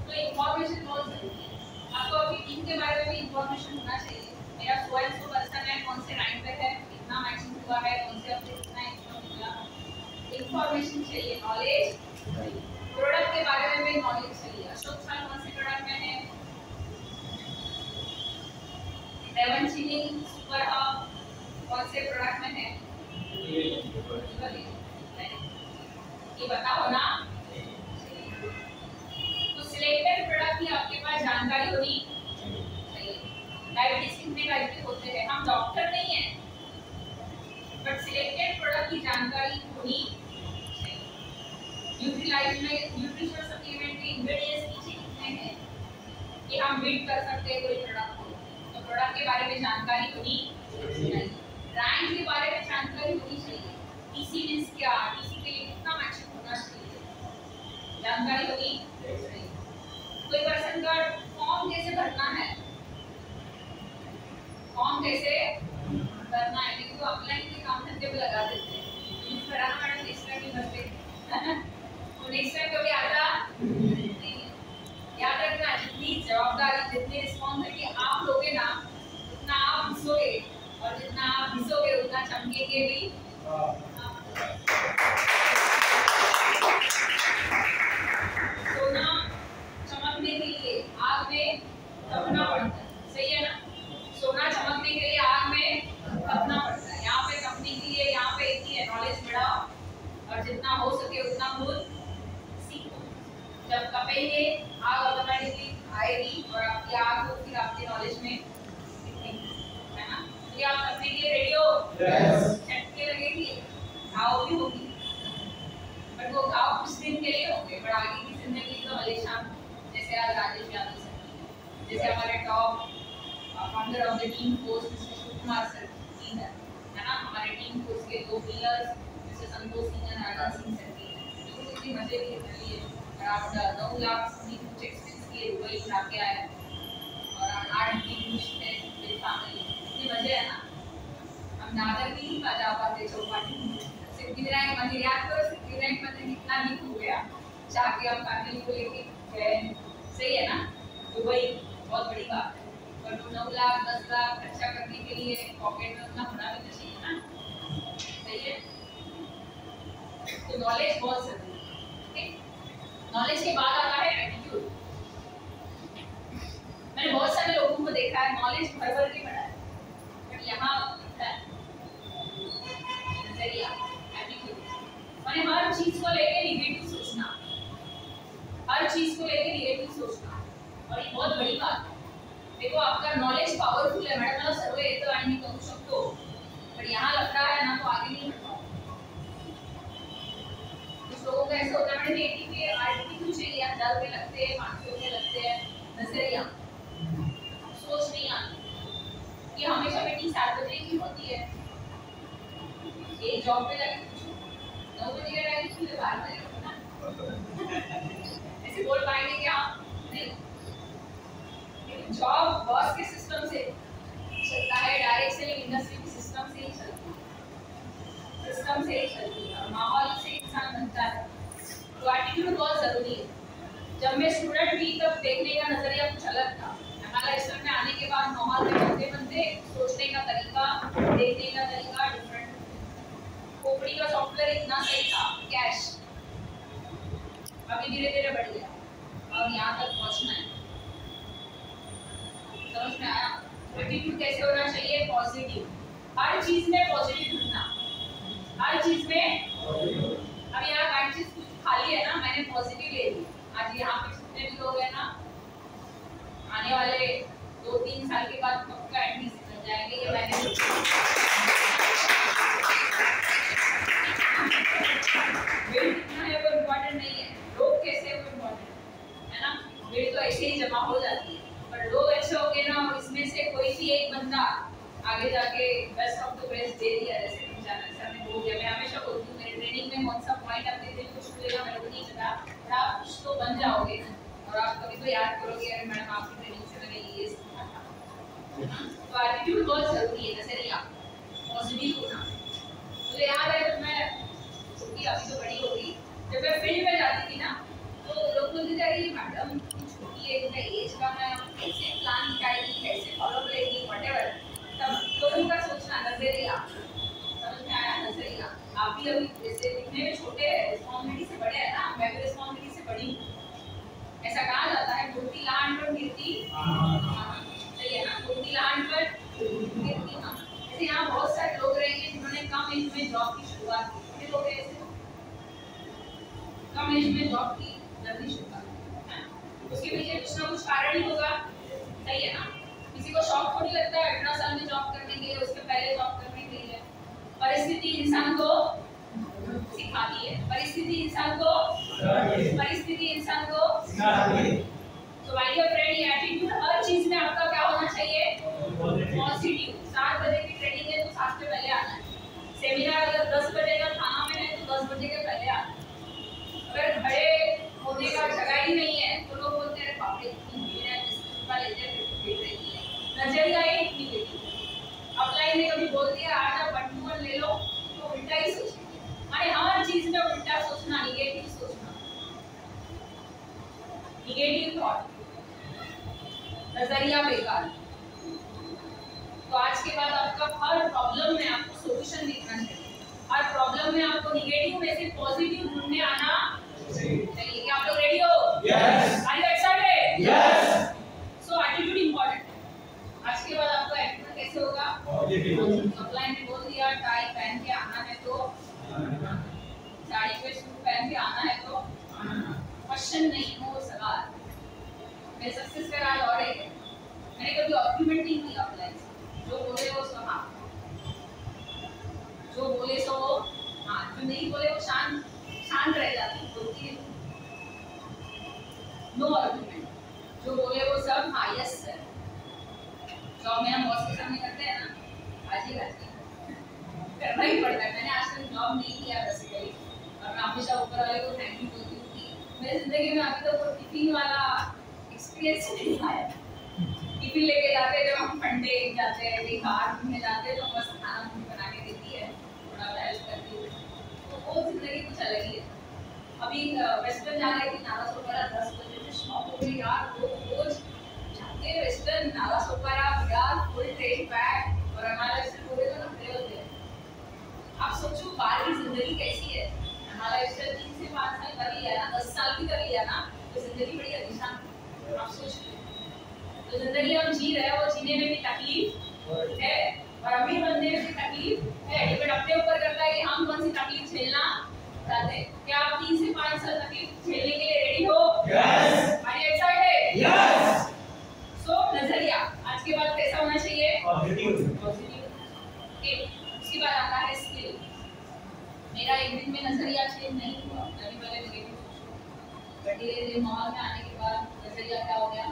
तो इंफॉर्मेशन बहुत जरूरी है। आपको अपनी टीम के बारे में भी इंफॉर्मेशन होना चाहिए। मेरा 100 पर्सन है, कौन से रैंक पे है, कितना मैचिंग हुआ है, कौन से हफ्ते कितना इनकम मिला, इंफॉर्मेशन चाहिए। नॉलेज, प्रोडक्ट के बारे में भी नॉलेज चाहिए। अशोक सर कौन से प्रोडक्ट में है? रेवन चिलिंग सुपर हब कौन से प्रोडक्ट में है? ये बताओ ना। तो सिलेक्टेड प्रोडक्ट की आपके पास जानकारी होनी चाहिए। डायबिटीज कितने टाइप के होते हैं? हम डॉक्टर नहीं है बट सिलेक्टेड प्रोडक्ट की जानकारी होनी चाहिए। न्यूट्रीलाइज में न्यूट्रिशन सप्लीमेंट के इंग्रेडिएंट्स नीचे कितने हैं कि हम बीट कर सकते हैं कोई प्रोडक्ट को, तो प्रोडक्ट के बारे में जानकारी होनी चाहिए। रैंक के बारे में जानकारी होनी चाहिए। टीसी मींस क्या, टीसी के लिए कितना मैचिंग होना चाहिए, जानकारी होनी चाहिए। कोई पर्सन का फॉर्म कैसे भरना है, फॉर्म कैसे करना है, क्योंकि ऑनलाइन के काम धंधे पे लगा देते हैं। तो पढ़ाना मैडम नेक्स्ट टाइम नहीं करते, वो नेक्स्ट टाइम कभी आता नहीं। याद रखना, जितनी जवाबदारी, जितनी रिस्पॉन्सिबिलिटी आप लोगे ना, उतना आप घिसोगे, और जितना आप घिसोगे उतना चमकेंगे भी। सोना चमकने के लिए आग में तपना पड़ता है, सही है ना? सोना चमकने के लिए आग में तपना पड़ता है। यहाँ पे तपने के लिए यहाँ पे एक ही है, नॉलेज बढ़ाओ और जितना हो सके उतना खुद सीखो। जब तपेंगे आग ऑटोमेटिकली आएगी और आपकी आग को फिर आपके नॉलेज में दिखेगी, है ना? तो आप तपने के लिए रेडी हो? झटके लगेगी, घाव भी होगी, बट वो घाव कुछ दिन के लिए होंगे, बट आगे की जिंदगी तो हमेशा, जैसे आज राजेश यादव सर, जैसे हमारे top founder of the team force mister Shiv Kumar sir ji है ना? हमारे टीम फोर्स के दो पिलर्स मिस्टर संतोष सिंह और राजा सिंह सर जी, जो कितनी मजे की रही है। अराउंड 9 लाख की कुछ एक्सपेंस किए दुबई उठा के आए और 8 दिन खुश थे मेरी फैमिली, इतनी मजे है ना? हम दादर भी नहीं जा पाते चौपाटी में, सिद्धिविनायक मंदिर याद करो, सिद्धिविनायक मंदिर कितना दिन हो गया जाके हम फैमिली को लेके गए, सही है ना? दुबई बहुत बड़ी बात है, पर 9 लाख 10 लाख खर्चा करने के लिए पॉकेट में उतना होना भी चाहिए ना, सही है? तो नॉलेज बहुत जरूरी है। नॉलेज के बाद आता है एटीट्यूड। मैंने बहुत सारे लोगों को देखा है नॉलेज भर भर के पढ़ा है, बट यहाँ नजरिया एटीट्यूड, मैंने हर चीज को लेके निगेटिव सोचना, हर चीज को लेके निगेटिव सोचना, और ये बहुत बड़ी बात है। देखो आपका नॉलेज पावरफुल है मैडम, मला सर्व येतं आणि मी करू शकतो, पर यहाँ लग रहा है ना तो आगे नहीं बढ़ पाओ। कुछ लोगों का ऐसा होता है मैंने देखी कि एटीट्यूड चाहिए, डर में लगते हैं, मानसिक में लगते हैं, नजरिया सोच नहीं आती। ये हमेशा मीटिंग 7 बजे की होती है, एक जॉब पे जाके 9 बजे का टाइम इसलिए 12 बजे होना ऐसे बोल पाएंगे क्या? नहीं। जॉब बॉस के सिस्टम से चलता है, डायरेक्ट सेलिंग इंडस्ट्री के सिस्टम से ही चलती है, सिस्टम से ही चलती है, और माहौल से इंसान बनता है। तो एटीट्यूड बहुत जरूरी है। जब मैं स्टूडेंट भी तब देखने का नजरिया कुछ अलग था, हमारा इस में आने के बाद माहौल में बनते बनते सोचने का तरीका, देखने का तरीका डिफरेंट। खोपड़ी का सॉफ्टवेयर इतना सही था, कैश अभी धीरे धीरे बढ़ गया और यहाँ तक पहुँचना है, समझ में आया? एटीट्यूड कैसे होना चाहिए? पॉजिटिव, हर चीज में पॉजिटिव ढूंढना, हर चीज में। अब यहाँ बेंचेस कुछ खाली है ना, मैंने पॉजिटिव ले ली। आज यहाँ पे जितने भी लोग हैं ना, आने वाले 2-3 साल के बाद पक्का एंट्रीज बन जाएंगे, ये मैंने वेट कितना है वो इम्पोर्टेंट नहीं है, लोग कैसे वो इम्पोर्टेंट है ना? वेट तो ऐसे ही जमा हो जाती है, पर लोग अच्छे हो गए ना, और इसमें से कोई भी एक बंदा आगे जाके बेस्ट ऑफ द बेस्ट दे दिया, जैसे तुम जाना सर ने बोल दिया। मैं हमेशा बोलती हूँ मेरे ट्रेनिंग में कौन सा पॉइंट अपने दिल को छू लेगा मेरे को नहीं पता, पर आप कुछ तो बन जाओगे और आप कभी तो याद करोगे अरे मैडम आपकी ट्रेनिंग से मैंने ये सीखा था। तो एटीट्यूड बहुत जरूरी है, नजरिया पॉजिटिव होना। मुझे याद है जब मैं छोटी, अभी तो बड़ी हो गई, जब मैं फील्ड में जाती थी ना, तो लोग बोलते थे अरे मैडम छोटी है, इतना एज कम है, कैसे प्लान निकालेगी, कैसे फॉलो करेगी, व्हाटएवर। तब लोगों का सोचना, नजरिया, समझ में आया? नजरिया। आप भी अभी जैसे दिखने में छोटे हैं, रिस्पॉन्सिबिलिटी से बड़े हैं ना, मैं भी रिस्पॉन्सिबिलिटी से बड़ी हूँ। ऐसा कहा जाता है गिरती लान पर गिरती, सही है ना? गिरती लान पर गिरती हाँ। ऐसे यहाँ बहुत सारे लोग रहेंगे जिन्होंने कम एज में जॉब की शुरुआत की, कितने लोग ऐसे कम एज में जॉब की जल्दी शुरुआत है? उसके पीछे कुछ ना कुछ कारण ही होगा, सही है ना? किसी को शौक थोड़ी लगता है 18 साल में जॉब करने के लिए, उसके पहले जॉब करने के लिए। परिस्थिति इंसान को सिखाती है, परिस्थिति इंसान को सिखाती है। तो माय डियर फ्रेंड, ये एटीट्यूड हर चीज में आपका क्या होना चाहिए? पॉजिटिव। 7 बजे की ट्रेनिंग है तो 7 से पहले आना है। सेमिनार अगर 10 बजे का थाना में है तो 10 बजे के पहले आना है। अगर खड़े होने का जगह ही नहीं है तो लोग बोलते हैं बाप रे इतनी भीड़ है, जिसका लेते हैं भीड़ रहती है, नजरिया ही निगेटिव। निगेटिव थॉट, नजरिया बेकार। तो आज के बाद आपका हर प्रॉब्लम में आपको सॉल्यूशन दिखना चाहिए, हर प्रॉब्लम में आपको निगेटिव में से पॉजिटिव ढूंढने आना चाहिए। क्या आप लोग रेडी हो? Yes. Are you excited? Yes. So attitude important. आज के बाद आपका एटीट्यूड कैसे होगा? अपलाइन में बोल दिया, टाई पहन के आना है तो, साड़ी पे सूट पहन के आना है तो, क्वेश्चन नहीं हो सवाल। मेरे सक्सेस का राज और है, मैंने कभी आर्गुमेंट नहीं किया अपलाइन से। जो बोले वो सो हाँ, जो बोले सो हाँ, जो नहीं बोले वो शांत रह जाती, बोलती है नो आर्गुमेंट। जो बोले वो सब हाँ यस सर। जॉब में हम बॉस के सामने करते हैं ना, आज करना ही पड़ता है। मैंने आज तक जॉब नहीं किया बेसिकली, और मैं हमेशा ऊपर वाले को थैंक यू बोलती हूँ कि मेरी जिंदगी में अभी तक वो टिफिन वाला एक्सपीरियंस नहीं आया। टिफिन लेके जाते हैं, जब हम फंडे जाते हैं, कहीं बाहर घूमने जाते हैं, तो बस खाना मम्मी बना के देती है, थोड़ा हेल्प करती है, तो वो जिंदगी कुछ अलग ही है। अभी वेस्टर्न जा रही थी नाला सोपारा, 10 बजे से शॉप हो गई यार, रोज जाते हैं वेस्टर्न नाला सोपारा यार, फुल ट्रेन पैक, और हमारा वेस्टर्न बोले तो नखरे होते हैं। आप सोचो बाहर की जिंदगी कैसी है। हमारा वेस्टर्न 3 से 5 साल कर लिया ना, 10 साल भी कर लिया ना, तो जिंदगी बड़ी आलीशान। आप सोचिए, तो जिंदगी हम जी रहे हैं, वो जीने में भी तकलीफ है और अमीर बनने में भी तकलीफ है। डिपेंड अपने ऊपर करता है कि हम कौन सी तकलीफ झेलना चाहते हैं। क्या आप 3 से 5 साल तकलीफ झेलने के लिए रेडी हो? Yes. Are you excited? Yes. So नजरिया आज के बाद कैसा होना चाहिए? पॉजिटिव। ओके, उसके बाद आता है स्किल। मेरा एक दिन में नजरिया चेंज नहीं हुआ, कभी पहले नेगेटिव सोचूं, बट धीरे-धीरे माहौल में आने के बाद नजरिया क्या हो गया?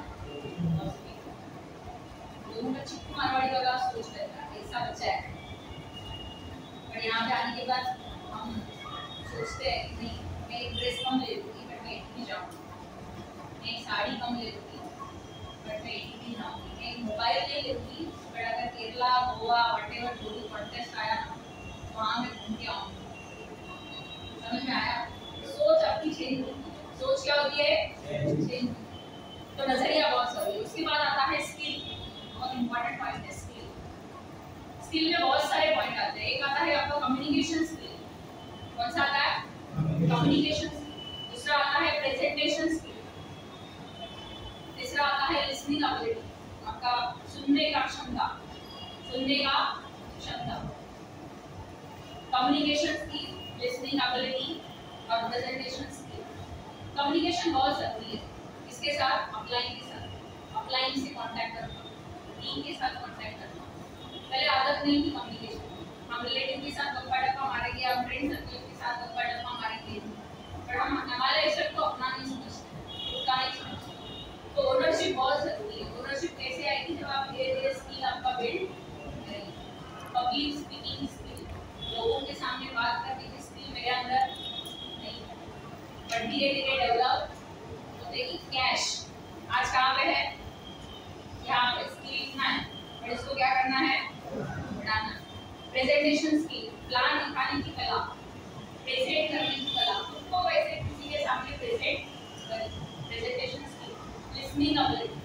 लोगों का चिक्कू मारवाड़ी वाला सोच रहता है, ऐसा बच्चा है, पर यहाँ पे आने के बाद हम सोचते हैं कि नहीं, मैं एक ड्रेस कम ले लूँगी बट मैं इतनी जाऊँगी, मैं एक साड़ी कम ले लूँगी बट मैं इतनी जाऊँगी, मैं एक मोबाइल ले लूँगी बट अगर केरला गोवा वटेवर जो भी कॉन्टेस्ट आया वहाँ मैं घूम के आऊँगी। समझ में आया? सोच आपकी चेंज होगी। सोच क्या होती है? चेंज। तो नजरिया बहुत जरूरी है। उसके बाद आता है स्किल, बहुत इंपॉर्टेंट पॉइंट है स्किल। स्किल में बहुत सारे पॉइंट आते हैं। एक आता है आपका कम्युनिकेशन स्किल। कौन सा आता है? Communication skill. दूसरा आता है प्रेजेंटेशन स्किल। तीसरा आता है लिसनिंग एबिलिटी, आपका सुनने का क्षमता, सुनने का क्षमता। कम्युनिकेशन स्किल, लिसनिंग एबिलिटी और प्रेजेंटेशन स्किल। कम्युनिकेशन बहुत जरूरी है। इसके साथ अपलाइन के साथ, अपलाइन से कांटेक्ट करना, टीम के साथ कांटेक्ट करना। पहले आदत नहीं थी कम्युनिकेशन, हम रिलेटिव के साथ गप्पा टप्पा मारेंगे, हम फ्रेंड सर्कल के साथ गप्पा टप्पा मारेंगे, पर हम हमारे इज्जत को अपना नहीं समझते, खुद का नहीं समझते। तो ओनरशिप बहुत जरूरी है। ओनरशिप कैसे आएगी? जब आप धीरे-धीरे स्किल आपका बिल्ड करेंगे। पब्लिक स्पीकिंग स्किल, लोगों के सामने बात करने की स्किल मेरे अंदर नहीं है, पर धीरे-धीरे डेवलप होगी। कैश आज कहाँ पे है? यहाँ पे। स्किल इतना है, पर इसको क्या करना है? बढ़ाना। प्रेजेंटेशन स्किल, प्लान दिखाने की कला, प्रेजेंट करने की कला, खुद को वैसे किसी के सामने प्रेजेंट करें। प्रेजेंटेशन स्किल, लिसनिंग एबिलिटी,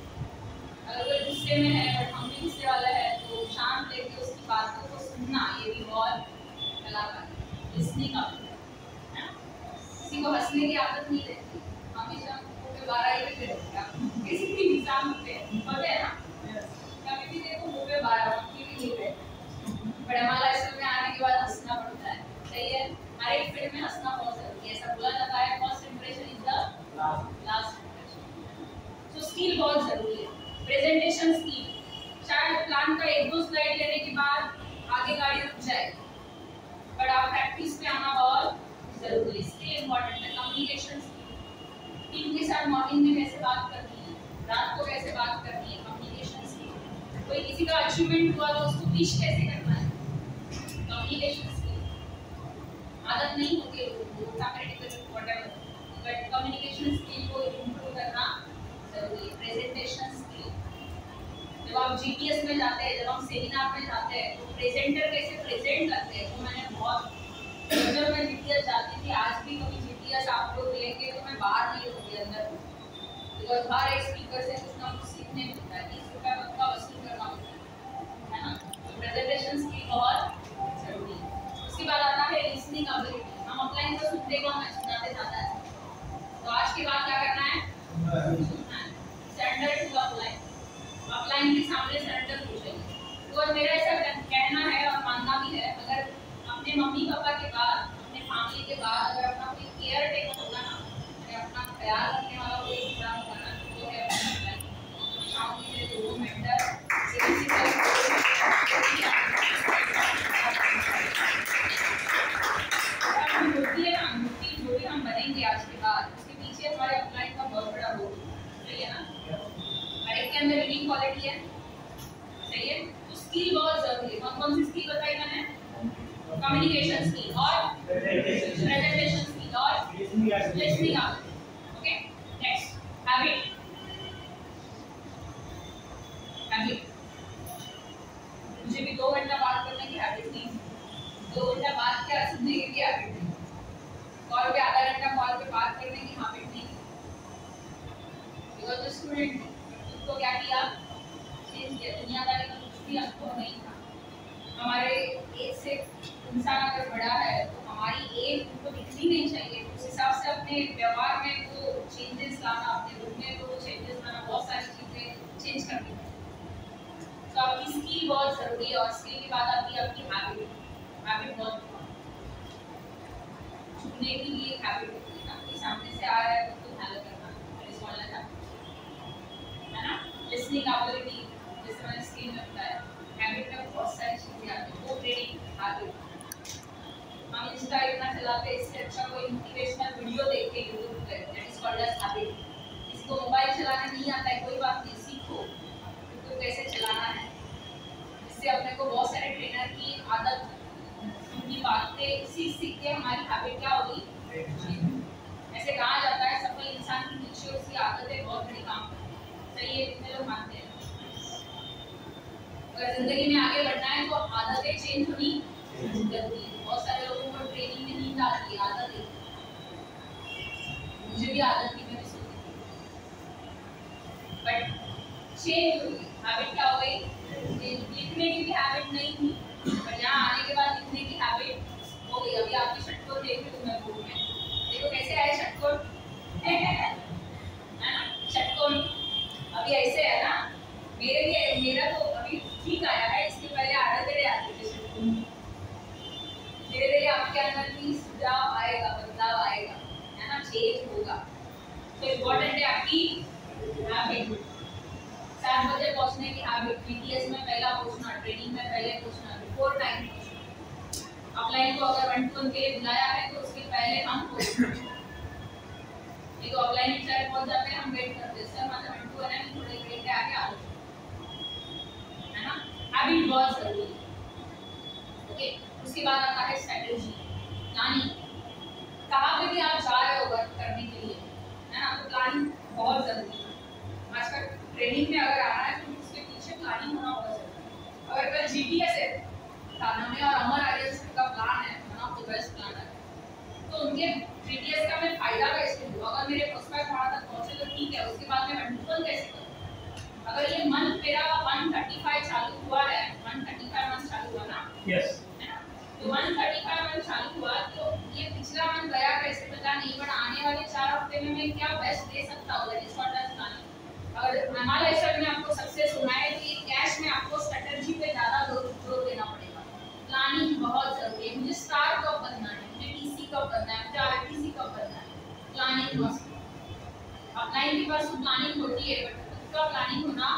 अगर कोई गुस्से में है बट हम भी गुस्से वाला है तो शांत लेके उसकी बातों को सुनना, ये भी बहुत कलाकार है। लिसनिंग एबिलिटी, किसी को हंसने की आदत नहीं रहती, हमेशा 12 ही पे किसी भी एग्जाम पे होते हैं ना, कभी भी देखो मुंह पे 12 की भी नहीं रहते, बट हमारा इसमें आने के बाद हंसना पड़ता है। सही है, हर एक फील्ड में हंसना बहुत जरूरी है। ऐसा बोला जाता है first impression is the last impression. तो स्किल बहुत जरूरी है। प्रेजेंटेशन स्किल, शायद प्लान का 1-2 स्लाइड लेने के बाद आगे गाड़ी रुक जाए, बट आप प्रैक्टिस पे आना बहुत जरूरी है। स्किल इंपॉर्टेंट है। कम्युनिकेशन स्किल, टीम के साथ मॉर्निंग में कैसे बात करनी है, रात को कैसे बात करनी है, कम्युनिकेशन स्किल। कोई किसी का अचीवमेंट हुआ तो उसको विश कैसे करना है, कम्युनिकेशन स्किल। आदत नहीं होती है लोगों को, व्हाटएवर, बट कम्युनिकेशन स्किल को इम्प्रूव करना जरूरी है। प्रेजेंटेशन स्किल, जब आप जीपीएस में जाते हैं, जब हम सेमिनार में जाते हैं तो प्रेजेंटर कैसे प्रेजेंट करते हैं, तो मैंने बहुत, जब मैं जीपीएस जाती थी, आज भी कभी जीपीएस आप लोग लेंगे तो मैं बाहर नहीं होती, अंदर। बिकॉज हर एक स्पीकर से कुछ ना कुछ सीखने मिलता है, 30 रुपये पक्का वसूल करना होता है ना। तो प्रेजेंटेशन स्किल बहुत जरूरी है। उसके बाद आता है लिसनिंग एबिलिटी। हम ऑफलाइन तो सुनते को हमें सुनाते ज़्यादा है, तो आज के बाद क्या करना है, सरेंडर टू ऑफलाइन। ऑफलाइन के सामने सरेंडर पूछेंगे। तो मेरा ऐसा कहना है और मानना भी है, अगर अपने मम्मी पापा के बाद, अपने फैमिली के बाद अगर अपना कोई केयर टेकर होगा ना, अगर अपना ख्याल रखने वाला कोई इंसान होगा ना, तो है अपना ऑफलाइन। चाहूँगी मेरे दोनों मेंटर होती है ना, मूर्ति जो भी हम बनेंगे आज के बाद, उसके पीछे हमारे ऑफलाइन का बहुत बड़ा रोल सही है ना। हर एक के अंदर यूनिक क्वालिटी है, सही है। तो स्किल बहुत जरूरी है। कौन कौन सी स्किल बताई मैंने, कम्युनिकेशन स्किल और प्रेजेंटेशन स्किल और listening. Okay, next habit. Habit मुझे भी 2 घंटा बात करने की हैबिट नहीं, 2 घंटा बात क्या सुनने की हैबिट नहीं, कॉल पे आधा घंटा कॉल पे बात करने की हैबिट नहीं। बिकॉज स्टूडेंट उसको क्या किया, चेंज किया। दुनियादारी का कुछ भी अनुभव नहीं था। हमारे एज से इंसान अगर बड़ा है तो हमारी एज उनको दिखनी नहीं चाहिए। उस हिसाब से अपने व्यवहार में वो चेंजेस लाना, अपने रूप में वो चेंजेस लाना, बहुत सारी चीज़ें चेंज करनी है। तो आपकी स्किल बहुत ज़रूरी है, और स्किल के बाद आती है आपकी हैबिट। हैबिट बहुत छुपने की भी एक हैबिट होती है ना, कि सामने से आ रहा है तो हेलो करना, रिस्पॉन्ड करना, है ना। लिसनिंग एबिलिटी जैसे मैंने स्किल में बताया, हैबिट में बहुत सारी चीज़ें आती हैं। वो ट्रेनिंग हैबिट, हम इंस्टा इतना चलाते हैं, इससे अच्छा कोई मोटिवेशनल वीडियो देख के यूट्यूब पे, that is called as habit. किसी को मोबाइल चलाना नहीं आता है, कोई बात नहीं, सीखो यूट्यूब कैसे चलाना है। इससे अपने को बहुत सारे ट्रेनर की आदत, उनकी बातें सीख के हमारी हैबिट क्या होगी। ऐसे कहा जाता है सफल इंसान के पीछे उसकी आदतें बहुत बड़ी काम करती है, सही है, कितने लोग मानते हैं। अगर जिंदगी में आगे बढ़ना है तो आदतें चेंज होनी जरूरी है। बहुत सारे लोगों को ट्रेनिंग में नींद आती है, आदतें, मुझे भी आदत थी, मैं भी सोती थी, बट चेंज हो गई। हैबिट क्या हो गई, लिखने की भी हैबिट नहीं थी, पर यहाँ आने के बाद लिखने की हैबिट हो गई। अभी आपकी षटकोण देख रही हूँ मैं बुक में, देखो कैसे आए षटकोण है ना। षटकोण अभी ऐसे है ना, मेरा तो अभी ठीक आया है, इसके पहले आड़े आते थे षटकोण। धीरे धीरे आपके अंदर भी सुधार आएगा, बदलाव आएगा, है ना, चेंज होगा। तो इम्पोर्टेंट है आपकी हैबिट। 7 बजे पहुंचने की हैबिट, बीटीएस में पहला पहुंचना, ट्रेनिंग में पहले पहुंचना, बिफोर टाइम पहुंचना। ऑफलाइन को अगर 1 to 1 के लिए बुलाया है तो उसके पहले हम पहुंचना। नहीं तो ऑफलाइन बेचारे पहुंच जाते हैं, हम वेट करते हैं, सर हमारा 1 to 1 है, थोड़े देर के आगे आ जाओ, है ना। हैबिट बहुत जरूरी है। ओके, उसके बाद आता है स्ट्रेटजी, यानी कहाँ पे भी आप जा रहे हो वर्क करने के लिए, है ना, तो प्लानिंग बहुत जरूरी है। आजकल ट्रेनिंग में अगर आना है तो उसके पीछे प्लानिंग होना बहुत जरूरी है। अगर कल जीपीएस है थाना में और अमर आर्यन का प्लान है, one of the best planner, तो उनके जीपीएस का मैं फायदा कैसे लूँ। अगर मेरे प्रोस्पेक्ट वहाँ तक पहुँचे तो ठीक है, उसके बाद मैं कंट्रोल कैसे करूँ। अगर ये मंथ मेरा 135 चालू हुआ है, 135 मंथ चालू हुआ ना, यस, है ना, तो 135 मंथ चालू हुआ, तो ये पिछला मंथ गया कैसे पता नहीं, बट आने वाले 4 हफ्ते में मैं क्या बेस्ट दे सकता हूँ, that is what I am planning. अगर एनालिसिस में आपको सक्सेस होना है तो ये कैश में आपको स्ट्रेटजी पे ज़्यादा जोर देना पड़ेगा। प्लानिंग बहुत जरूरी है। मुझे स्टार कब बनना है, मुझे टीसी कब बनना है, मुझे आरटीसी कब बनना है, प्लानिंग मस्ट। ऑफलाइन के पास प्लानिंग होती है, बट उसका प्लानिंग होना।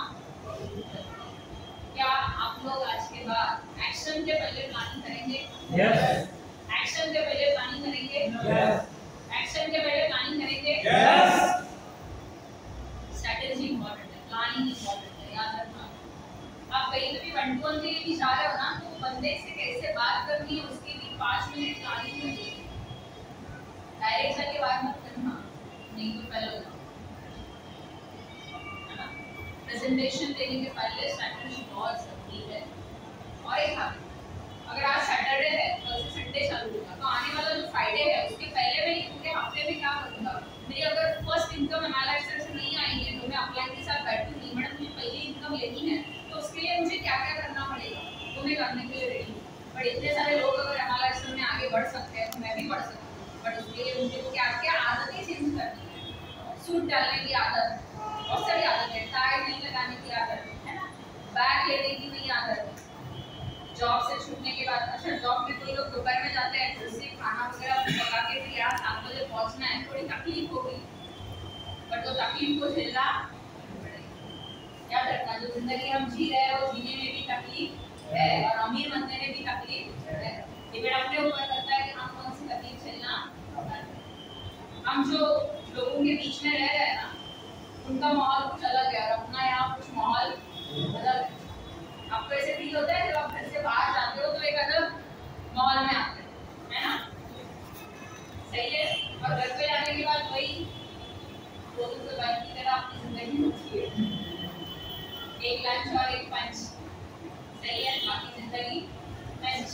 क्या आप लोग आज के बाद एक्शन के पहले प्लानिंग करेंगे? यस, एक्शन के पहले प्लानिंग करेंगे? यस, एक्शन के पहले प्लानिंग करेंगे? यस। स्ट्रेटजी इंपॉर्टेंट है, प्लानिंग इंपॉर्टेंट है, याद रखना। आप कहीं भी 1 to 1 के लिए भी जा रहे हो ना, तो बंदे से कैसे बात करनी है उसके लिए 5 मिनट प्लानिंग करिए। डायरेक्ट जाके बात मत करना, नहीं तो पहले हो जाओ, है ना। प्रेजेंटेशन देने के पहले स्ट्रेटजी बहुत जरूरी है। और एक हैबिट, अगर आज सैटरडे है कल से संडे चालू होगा, तो आने वाला जो फ्राइडे है उसके पहले मैं पूरे हफ्ते में क्या करूँगा। मेरी अगर फर्स्ट इनकम एनालिसिस से नहीं आएंगे सूट डालने की आदत, बहुत सारी आदत है, टाई नहीं लगाने की आदत है ना, बैग लेने की नहीं आदत, जॉब से छूटने के बाद, अच्छा जॉब में कोई लोग दोपहर में जाते हैं, घर से खाना वगैरह पका के फिर यार 7 बजे पहुंचना है, थोड़ी तकलीफ होगी, बट तो तकलीफ को झेलना पड़ेगा। याद रखना जो जिंदगी हम जी रहे हैं वो जीने में भी तकलीफ है और अमीर बनने में भी तकलीफ है। डिपेंड अपने ऊपर करता है कि हम कौन सी तकलीफ झेलना। हम जो लोगों के बीच में रह रहे हैं ना, उनका माहौल कुछ अलग है और अपना यहाँ कुछ माहौल अलग है। आपको ऐसे फील होता है जब आप घर से बाहर जाते हो तो एक अलग माहौल में आते हैं, है ना? सही है। और घर पे जाने के बाद वही दोस्तों से बात की तरह आपकी जिंदगी होती है, एक लंच और एक पंच, सही है, बाकी जिंदगी लंच।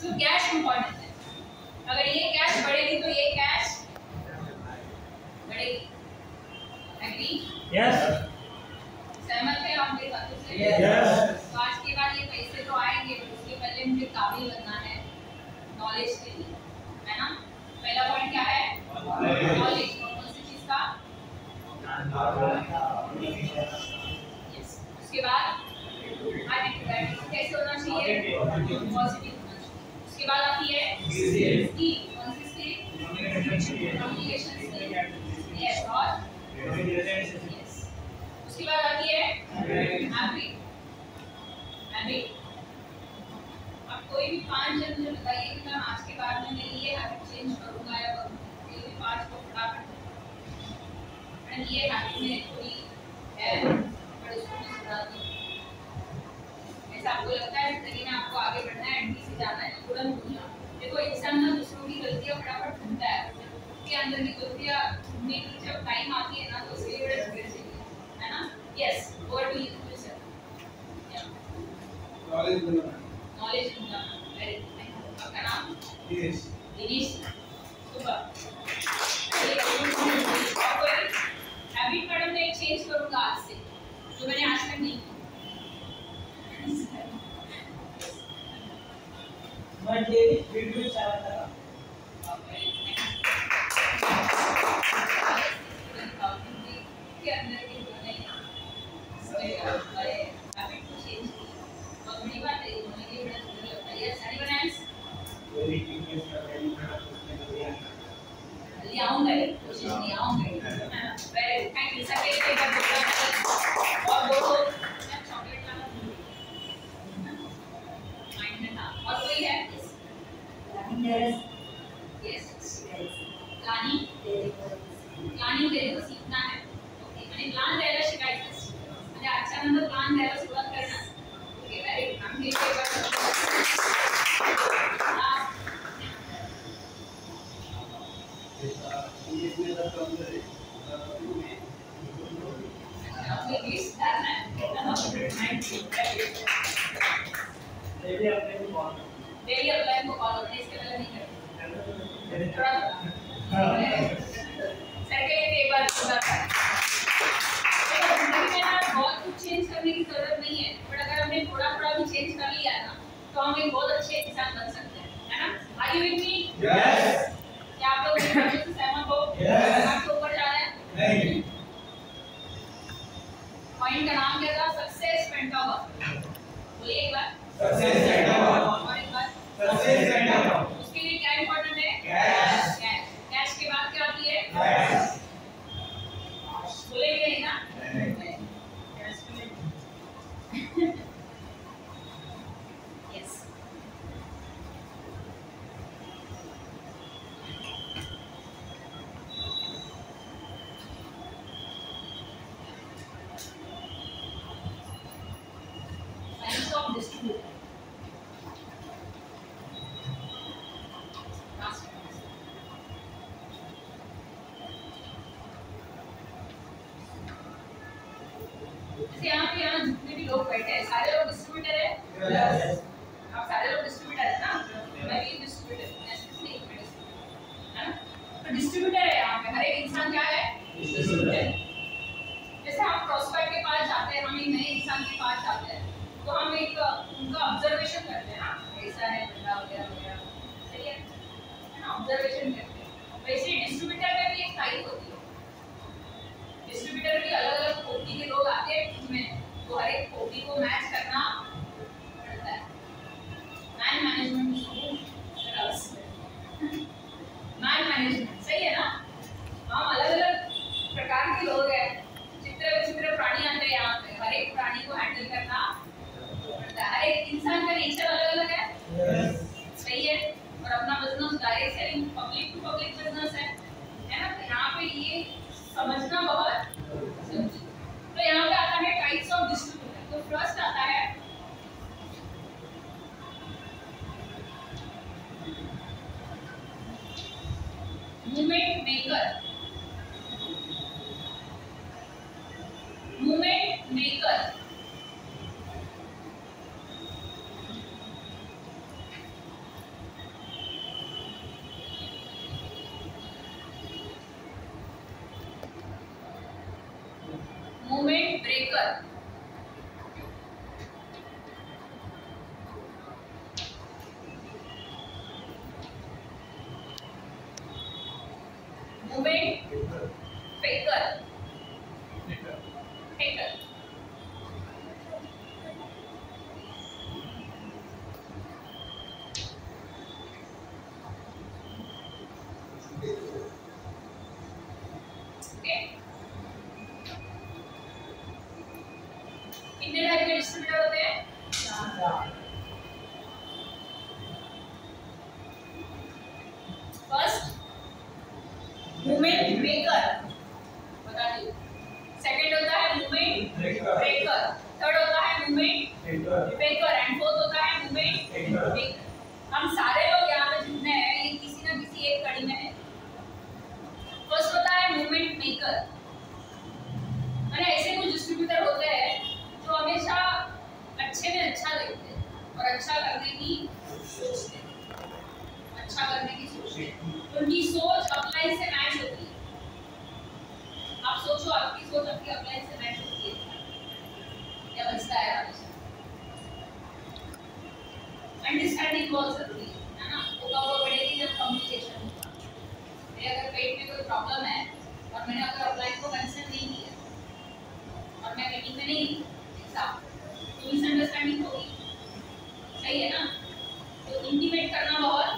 तो कैश इम्पोर्टेंट है, अगर ये कैश बढ़ेगी तो ये कैश बढ़ेगी। एग्री? यस। सहमत है आप मेरी बातों से? यस। तो आज के बाद ये पैसे तो आएंगे, उसके पहले मुझे काबिल बनना है नॉलेज के लिए, है ना? पहला पॉइंट क्या है? नॉलेज। कौन सी चीज का? यस। उसके बाद एटीट्यूड कैसे होना चाहिए? पॉजिटिव होना चाहिए। उसके बाद आती है स्किल। कौन सी स्किल? Communication skill. यस। और यस। उसके बाद आती है हैबिट। हैबिट। अब कोई भी 5 जन मुझे बताइए कि मैं आज के बाद में मेरी ये हैबिट चेंज करूंगा या कोई भी 5 को फटाफट ये हैबिट में थोड़ी है बट उसको मैं सुधार दूँ। ऐसा आपको लगता है जिंदगी में आपको आगे बढ़ना है, एंटी से जाना है, तुरंत भूलना। देखो इंसान ना दूसरों की गलतियां फटाफट ढूंढता है, उसके अंदर की गलतियां ढूंढने की जब टाइम आती है ना तो उसके लिए बड़ा धैर्य चाहिए, है ना? Yes. Over to you sir. Knowledge बनाना। नॉलेज बनाना। Very good. आपका नाम? Dinesh. Dinesh. Super. Habit madam मैं चेंज करूंगा आज से, जो मैंने आज तक नहीं की। मैं डेली वीडियो चलाता था। के अंदर की उन्होंने हैबिट को चेंज की, बहुत बड़ी बात है, उन्होंने ये बड़ा सुंदर लगता है। Yes, anyone else? Very curious का वेरी ले आऊंगा, कोशिश नहीं आऊंगा। Very good, thank you. सबके लिए एक बार बोलना और वो चॉकलेट वाला माइंड में था। और कोई है? यस। प्लानिंग। प्लानिंग तेरे को सीखना है। ओके, मैंने प्लान द्यायला शिकायचं, म्हणजे आजच्या नंतर प्लान द्यायला सुरुवात करणार। Okay, very good. आम्ही एक इंग्लिश में कम करे अपनी लिस्ट डालना है। Thank you. डेली अपने को कॉल डेली अप्लाई को फॉलो करना, इसके पहले नहीं करना। सर के लिए एक बार पूरा कर। जिंदगी में ना बहुत कुछ चेंज करने की जरूरत नहीं है, बट अगर हमने थोड़ा थोड़ा भी चेंज कर लिया ना तो हम एक बहुत अच्छे इंसान बन सकते हैं, है ना? Are you with me? Yes. क्या आप लोग मेरी बातों से सहमत हो? Yes. आपके ऊपर जा रहे हैं? नहीं। पॉइंट का नाम क्या था? सक्सेस पेंटावर्क। बोलिए एक बार। सक्सेस पेंटावर्क। और एक बार। सक्सेस पेंटावर्क। उसके लिए क्या इंपॉर्टेंट है? कैश। कैश। कैश के बाद क्या आती है? कैश। बोलेंगे नहीं ना? नहीं। कैश के लिए यस। Science of distributor. यहाँ जितने भी लोग बैठे हैं सारे लोग डिस्ट्रीब्यूटर है। यस। आप सारे लोग डिस्ट्रीब्यूटर है ना? मैं भी डिस्ट्रीब्यूटर हूँ, है ना? तो डिस्ट्रीब्यूटर है यहाँ पे, हर एक इंसान क्या है? डिस्ट्रीब्यूटर। जैसे हम प्रोस्पेक्ट के पास जाते हैं, हम एक नए इंसान के पास जाते हैं तो हम एक उनका ऑब्जर्वेशन करते हैं ना, कैसा है बंदा वगैरह वगैरह, सही है ना? ऑब्जर्वेशन करते हैं। वैसे डिस्ट्रीब्यूटर में भी एक टाइप होती है, बाकी लोग हैं, चित्र विचित्र प्राणी आते हैं यहाँ पे, हर एक प्राणी को हैंडल करना पड़ता है। हर एक इंसान का नेचर अलग अलग है, सही है। और अपना business direct selling public to public business है ना। तो यहाँ पे ये समझना बहुत जरूरी है। तो यहाँ पे आता है टाइप्स ऑफ डिस्ट्रीब्यूटर। तो फर्स्ट आता है movement maker. Movement maker movement breaker. Movement फेकर। फेकर कितने टाइप के डिस्ट्रीब्यूटर होते हैं? फर्स्ट मूवमेंट मेकर, बता दो। सेकंड होता है मूवमेंट ब्रेकर। थर्ड होता है मूवमेंट फेकर एंड फोर्थ होता है मूवमेंट मेकर। हम सारे लोग यहाँ पे जितने हैं ये किसी ना किसी एक कड़ी में है। फर्स्ट होता है मूवमेंट मेकर। मैंने ऐसे कुछ डिस्ट्रीब्यूटर होते हैं जो हमेशा अच्छे में अच्छा देखते हैं और अच्छा करने की सोचते हैं, अच्छा करने की सोचते हैं। उनकी सोच अपलाइन से मैच होती है। आप सोचो, आपकी सोच आपकी अपलाइन से मैच होती है, क्या बचता है हमेशा। अंडरस्टैंडिंग बहुत जरूरी है ना। वो कब बढ़ेगी जब कम्युनिकेशन होगा। अगर पेट में कोई प्रॉब्लम है और मैंने अगर अपलाइन को कंसर्न नहीं किया और मैं मीटिंग में नहीं एग्जाम, तो मिसअंडरस्टैंडिंग होगी, सही है ना। तो इंटीमेट करना बहुत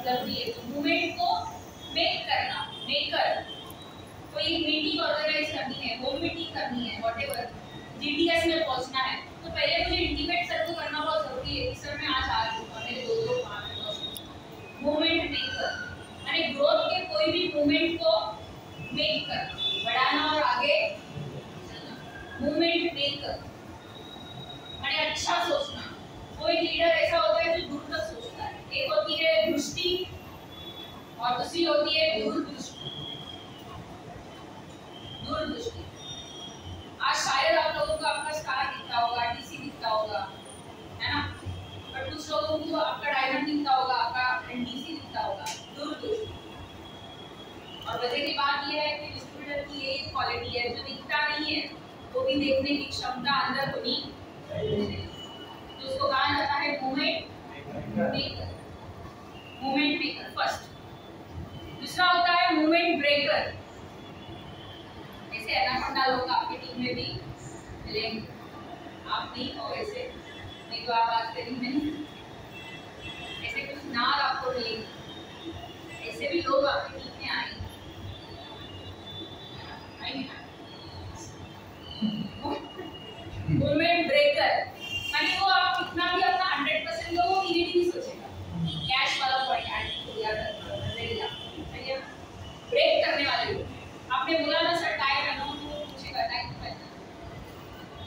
जरूरी है। तो मूवमेंट को मेक करना, मेकर। कोई एक मीटिंग ऑर्गेनाइज करनी है, होम मीटिंग करनी है, व्हाटएवर, जीटीएस में पहुंचना है, तो पहले मुझे इंटीमेट सर को करना बहुत जरूरी है कि सर मैं आज आ चुका, मेरे दो लोग वहाँ पे पहुंचे। मूवमेंट मेकर यानी ग्रोथ के कोई भी मूवमेंट को मेक करना, बढ़ाना और आगे चलना। मूवमेंट मेकर माने अच्छा सोचना। कोई लीडर ऐसा होता है जो दूर तक सोचता है। एक होती है दृष्टि और दूसरी होती है दूरदृष्टि। दूरदृष्टि आज शायद आप लोगों को आपका स्टार दिखता होगा, टीसी दिखता होगा, है ना। पर कुछ लोगों को आपका डायमंड दिखता होगा, आपका एनडीसी दिखता होगा। दूरदृष्टि। और वजह की बात यह है कि डिस्ट्रीब्यूटर की ये क्वालिटी है जो दिखता नहीं है वो भी देखने की क्षमता अंदर होनी चाहिए। तो उसको कहा जाता है movement maker. Movement maker first. दूसरा होता है मूवमेंट ब्रेकर। ऐसे एनाकोंडा लोग आपकी टीम में भी मिलेंगे। आप नहीं हो ऐसे, नहीं तो आप आज के टीम में नहीं। ऐसे कुछ नाग आपको मिलेंगे, ऐसे भी लोग आपकी टीम में आएंगे। मूवमेंट ब्रेकर यानी वो आप कितना भी अपना 100% दो वो निगेटिव ही सोचेगा। कैश वाला पॉइंट ऐड किया रहेगा, सही है। ब्रेक करने वाले लोग। आपने बोला ना सर टाई पहनो, तो वो पूछेगा टाई क्यों पहनना।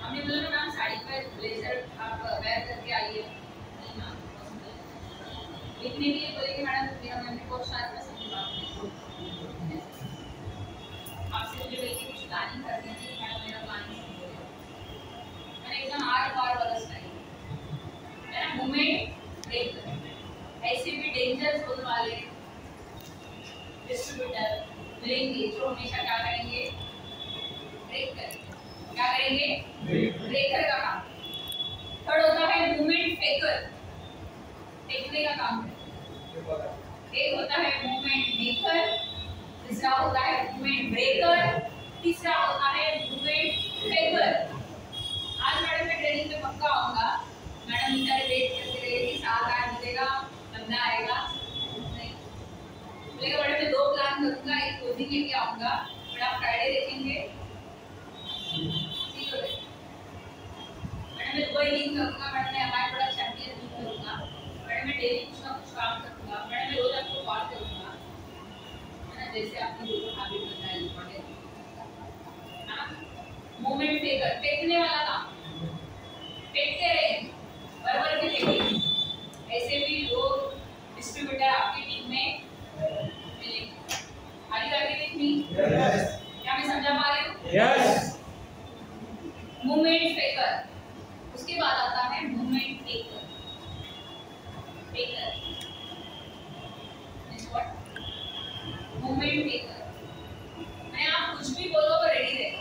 हमने बोला ना मैम साड़ी पर ब्लेजर आप वेयर करके आइए, नहीं ना लिखने के लिए बोलेंगे मैडम मेरा मेमोरी बहुत शार्प है, समझ बात आपसे मुझे लेके कुछ प्लानिंग करनी थी मैडम, मेरा प्लानिंग मैंने एकदम आर पार वाला स्टाइल है ना। Movement breaker. ऐसे भी डेंजर जोन वाले डिस्ट्रीब्यूटर मिलेंगे जो हमेशा क्या करेंगे, ब्रेक करेंगे। क्या करेंगे, ब्रेकर का काम। थर्ड होता है मूवमेंट फेकर, फेंकने का काम करेंगे। एक होता है मूवमेंट मेकर, दूसरा होता है मूवमेंट ब्रेकर, तीसरा होता है मूवमेंट फेकर। आज मैडम मैं ट्रेनिंग में पक्का आऊंगा। मैडम बेचारे वेट करते रहेगी, साल आज मिलेगा, बंदा आएगा नहीं बोलेगा मैडम मैं 2 प्लान करूंगा, एक कोचिंग लेके आऊंगा, बट आप फ्राइडे देखेंगे मैं कोई लिंक करूँगा, मैडम मैं हमारे प्रोडक्ट चैंपियन लिंक करूँगा, मैडम मैं डेली कुछ ना कुछ काम करूँगा, मैडम मैं रोज आपको कॉल करूँगा, है ना, जैसे आपने जो हैबिट बताई है ना। मूवमेंट फेकर, फेंकने वाला काम, फेंकते रहे, बराबर के फेंकेंगे। ऐसे भी लोग डिस्ट्रीब्यूटर आपकी टीम में मिलेंगे। Are you agree with me? Yes. क्या मैं समझा पा रही हूँ? Yes. मूवमेंट फेकर, उसके बाद आता है movement taker. Taker is what? Movement taker. मैं आप कुछ भी बोलो वो रेडी रहेगा।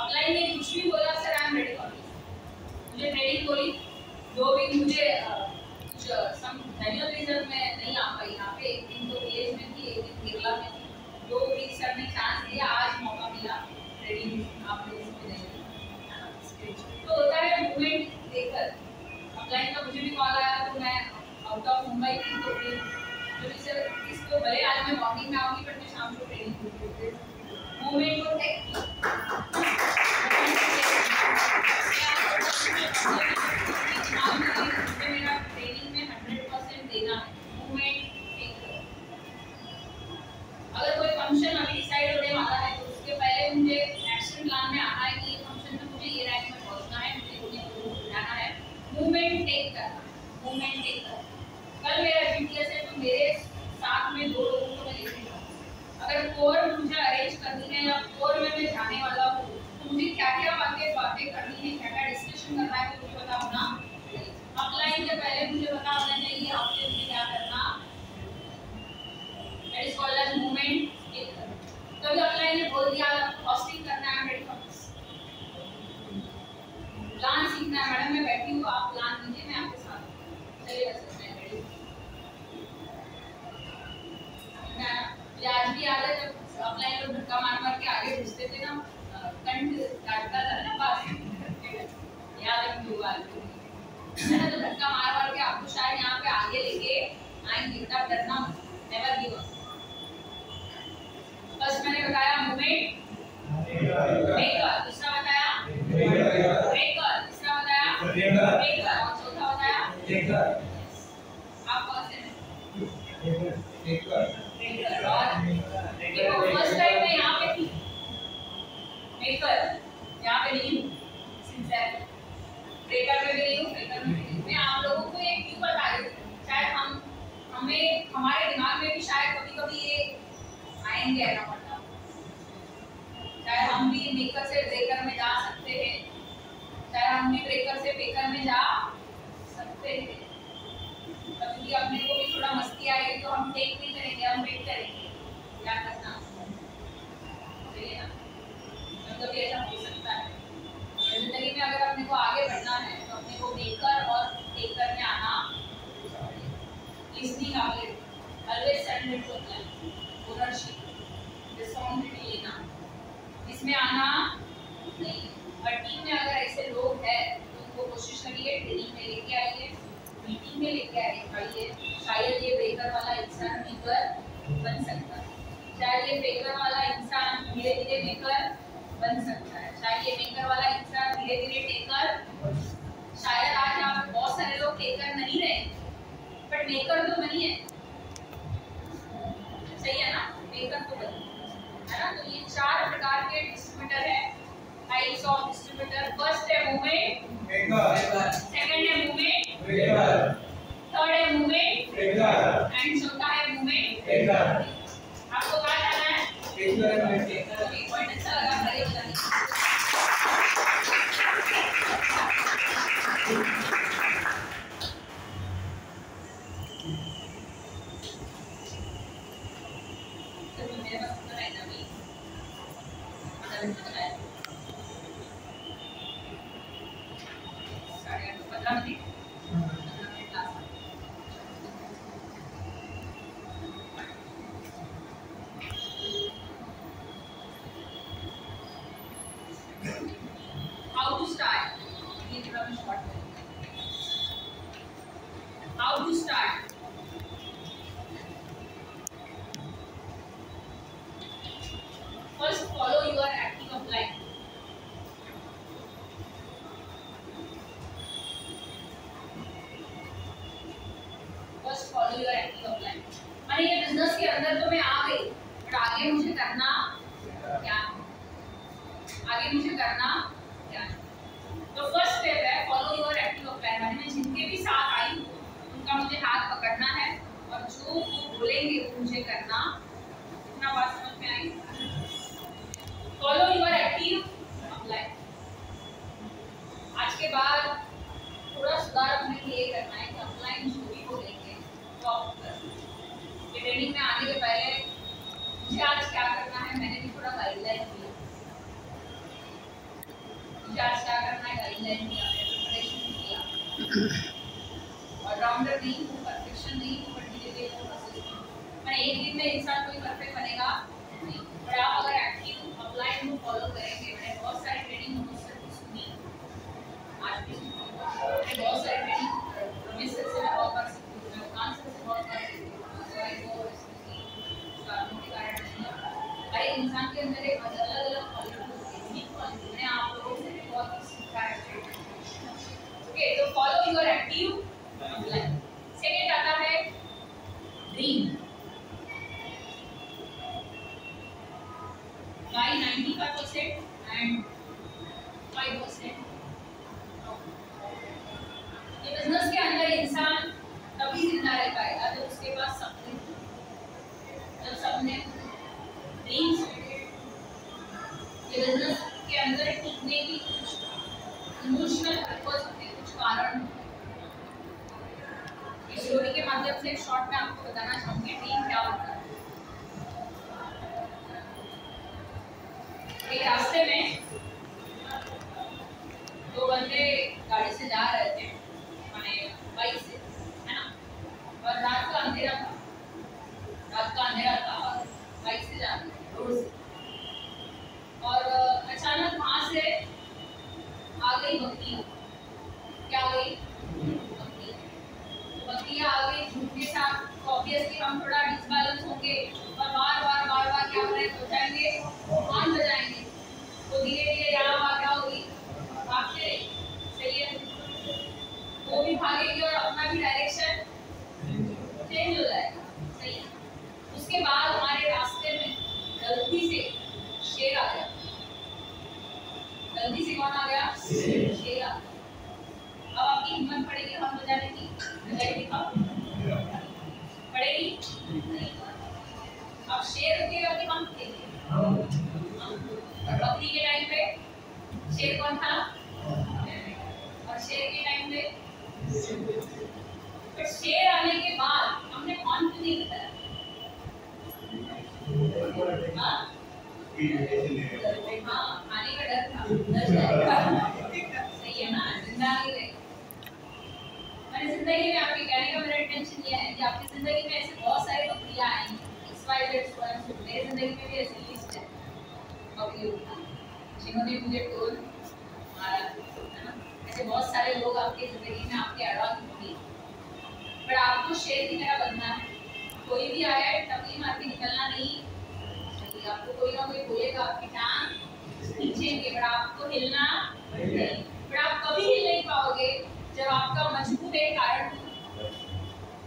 अपलाइन ने कुछ भी बोला sir I am ready for this. मुझे ट्रेनिंग बोली, जो भी मुझे कुछ सम मैनुअल रीजन में नहीं आ पाई, यहाँ पे एक दिन तो विलेज में थी, एक दिन केरला में थी, जो भी सर ने चांस दिया, आज मौका मिला, रेडी आप लोग इसमें देंगे। तो होता है मूवमेंट देखकर। अपलाइन का मुझे भी कॉल आया, तो मैं आउट ऑफ मुंबई थी, तो फिर मुझे सर इसको भले आज मैं मॉर्निंग में आऊँगी, पर मैं शाम को ट्रेनिंग दूँगी। मूवमेंट को टेक मेरा ट्रेनिंग में 100% देना है। Movement taker. अगर कोई फंक्शन अभी डिसाइड होने वाला है, तो उसके पहले मुझे एक्शन प्लान में आना है कि ये फंक्शन में मुझे ये रैंक में पहुंचना है, मुझे उन्हें जाना है। मूवमेंट टेक करना, मूवमेंट टेकर। कल मेरा जीटीएस है, तो मेरे साथ में 2 लोगों को मैं लेके जाऊँ। अगर कोर मुझे अरेंज करनी है या कोर में मैं जाने वाला हूँ, तो मुझे क्या क्या बातें करनी है, क्या क्या डिस्कशन करना है, तो मुझे पता होना। अपलाइन के पहले मुझे पता होना चाहिए आपके मुझे क्या करना। That is called as movement taker. कभी अपलाइन ने बोल दिया कॉस्टिंग करना है, रेडी फॉर दिस। प्लान सीखना है, मैडम मैं बैठी हूँ, आप प्लान कीजिए, मैं आपके साथ चलिए सर मैं रेडी। आज भी याद है जब अपलाइन लोग धक्का मार के आगे घुसते थे ना, कंठ काटता था ना बात, याद है क्यों बात तो धक्का मार के आपको शायद यहाँ पे आगे लेके आएंगे। तब डरना मत, नेवर गिव अप। फर्स्ट मैंने बताया मूवमेंट मेकर, दूसरा बताया ब्रेकर, तीसरा बताया ब्रेकर, और चौथा बताया टेकर। आप कौन से हैं? टेकर। ब्रेकर। और देखो फर्स्ट टाइम मैं यहाँ पे थी, मेकर यहाँ पे नहीं हूँ, सिंसियर ब्रेकर में भी नहीं हूँ, ब्रेकर में भी नहीं हूँ। मैं आप लोगों को एक क्यों बता रही हूँ, शायद हमें हमारे दिमाग में भी शायद कभी ये आएंगे ना पड़ता, शायद हम भी मेकर से ब्रेकर में जा सकते हैं, शायद हम भी ब्रेकर से पेकर में जा सकते हैं। कभी अपने को भी थोड़ा मस्ती आएगी तो हम टेक नहीं करेंगे, हम ब्रेक करेंगे। क्या करना चाहिए ना, कभी ऐसा हो सकता है जिंदगी में। अगर अपने को आगे बढ़ना है तो अपने को मेकर और टेकर में आना, लिसनिंग एबिलिटी, ऑलवेज सेटलमेंट होता है, ओनरशिप, रिस्पांसिबिलिटी लेना, इसमें आना नहीं। और टीम में अगर ऐसे लोग हैं तो उनको कोशिश करिए ट्रेनिंग में लेके आइए, मीटिंग में लेके आइए। शायद ये ब्रेकर वाला इंसान मेकर बन सकता है, शायद ये ब्रेकर वाला इंसान धीरे धीरे मेकर बन सकता है, शायद ये मेकर वाला इंसान धीरे धीरे टेकर। शायद आज आप बहुत सारे लोग टेकर नहीं रहे, बट मेकर तो बनी है, सही है ना, मेकर तो बनी है ना। तो ये 4 प्रकार के डिस्ट्रीब्यूटर है, टाइप्स ऑफ डिस्ट्रीब्यूटर। फर्स्ट है मूवमेंट टेकर। सेकंड है मूवमेंट टेकर। थर्ड है मूवमेंट टेकर। एंड चौथा है मूवमेंट टेकर। आपको कहाँ जाना है? टेकर में ओके, पॉइंट अच्छा लगा, खड़े हो जाइए। तो मेरे पास तो है ना भी, मतलब बताया 15 minute class. How to start? ये थोड़ा मैं शॉर्ट करूँगी। How to start? First, follow your acting of life. आगे मुझे करना क्या है। तो फर्स्ट स्टेप है फॉलो योर एक्टिव प्लान। मैंने जिनके भी साथ आई हूँ उनका मुझे हाथ पकड़ना है और जो वो बोलेंगे वो मुझे करना। इतना बात समझ में आई? Follow your active plan. आज के बाद थोड़ा सुधार अपने लिए करना है कि अपलाइन जो भी बोलेंगे वो आप करें। ट्रेनिंग में आने के पहले मुझे आज क्या करना है मैंने भी थोड़ा गाइडलाइन किया। मुझे आज क्या करना है गाइडलाइन किया, प्रिपरेशन किया। ऑलराउंडर नहीं हूँ, परफेक्शन नहीं हूँ, बट धीरे धीरे प्रोसेस में मैं एक दिन में इंसान कोई परफेक्ट बनेगा नहीं। पर आप अगर एक्टिव अपलाइन को फॉलो करेंगे, मैंने बहुत सारी ट्रेनिंग मुझसे भी सुनी, आज भी सुनी, मैंने बहुत सारी ट्रेनिंग रमेश सर से मैं बहुत बार सीखी हूँ, मैं उकान सर से बहुत बार सीखी हूँ। कारणों के कारण नहीं, हर एक इंसान के अंदर एक अलग अलग क्वालिटी होती है, यूनिक क्वालिटी। मैंने आप लोगों से भी बहुत कुछ सीखा है। ओके, तो follow your active plan. Second आता है ड्रीम। By 95% and 5%। ये बिजनेस के अंदर इंसान तभी जिंदा रह पाएगा जब उसके पास सपने, जब सपने ड्रीम्स। ये बिजनेस के अंदर टिकने की कुछ इमोशनल पर्पस होते हैं, कुछ कारण होते हैं। इस स्टोरी के माध्यम से शॉर्ट में आपको बताना चाहूंगी ड्रीम क्या होता है। एक रास्ते में दो बंदे गाड़ी से जा रहे थे, माने बाइक से, है ना, और रात का अंधेरा था, और बाइक से जा रहे थे रोड से, और अचानक वहां से आ गई बकरी। क्या आ गई? बकरी। बकरियां आ गई झुंड के साथ, तो ऑब्वियसली हम थोड़ा डिसबैलेंस होंगे और बार बार क्या करें, सोचेंगे हॉर्न बजाएंगे, तो धीरे धीरे यहाँ वहाँ क्या होगी, भागते रहे। सही है, वो भी भागेगी और अपना भी डायरेक्शन चेंज हो जाएगा। सही है। उसके बाद हमारे रास्ते में गलती से शेर आ गया। गलती से कौन आ गया? शेर आ गया। अब आपकी हिम्मत पड़ेगी हॉर्न बजाने की? पड़ेगी? अब शेर रुकेगा कि हम रुकेंगे? बकरी के टाइम पे शेर कौन था? और शेर के टाइम पे पर शेर आने के बाद हमने कौन क्यों नहीं बताया? हाँ, खाने का डर था, डर जाएगा। सही है ना, जिंदा नहीं रहे। मैंने जिंदगी में आपके कहने का मेरा इंटेंशन ये है कि आपकी जिंदगी में ऐसे बहुत सारे बकरियां आएंगी। मेरी जिंदगी में भी ऐसी लिस्ट है बकरियों की, जिन्होंने मुझे टोल मारा, है ना। ऐसे बहुत सारे लोग आपकी जिंदगी में आपके अड़ाक होंगे, पर आपको शेर की तरह बनना है। कोई भी आए टपली मार के निकलना नहीं, आपको कोई ना कोई बोलेगा, आपकी टांग खींचेंगे, पर आपको हिलना नहीं। पर आप कभी हिल नहीं पाओगे जब आपका मजबूत एक कारण,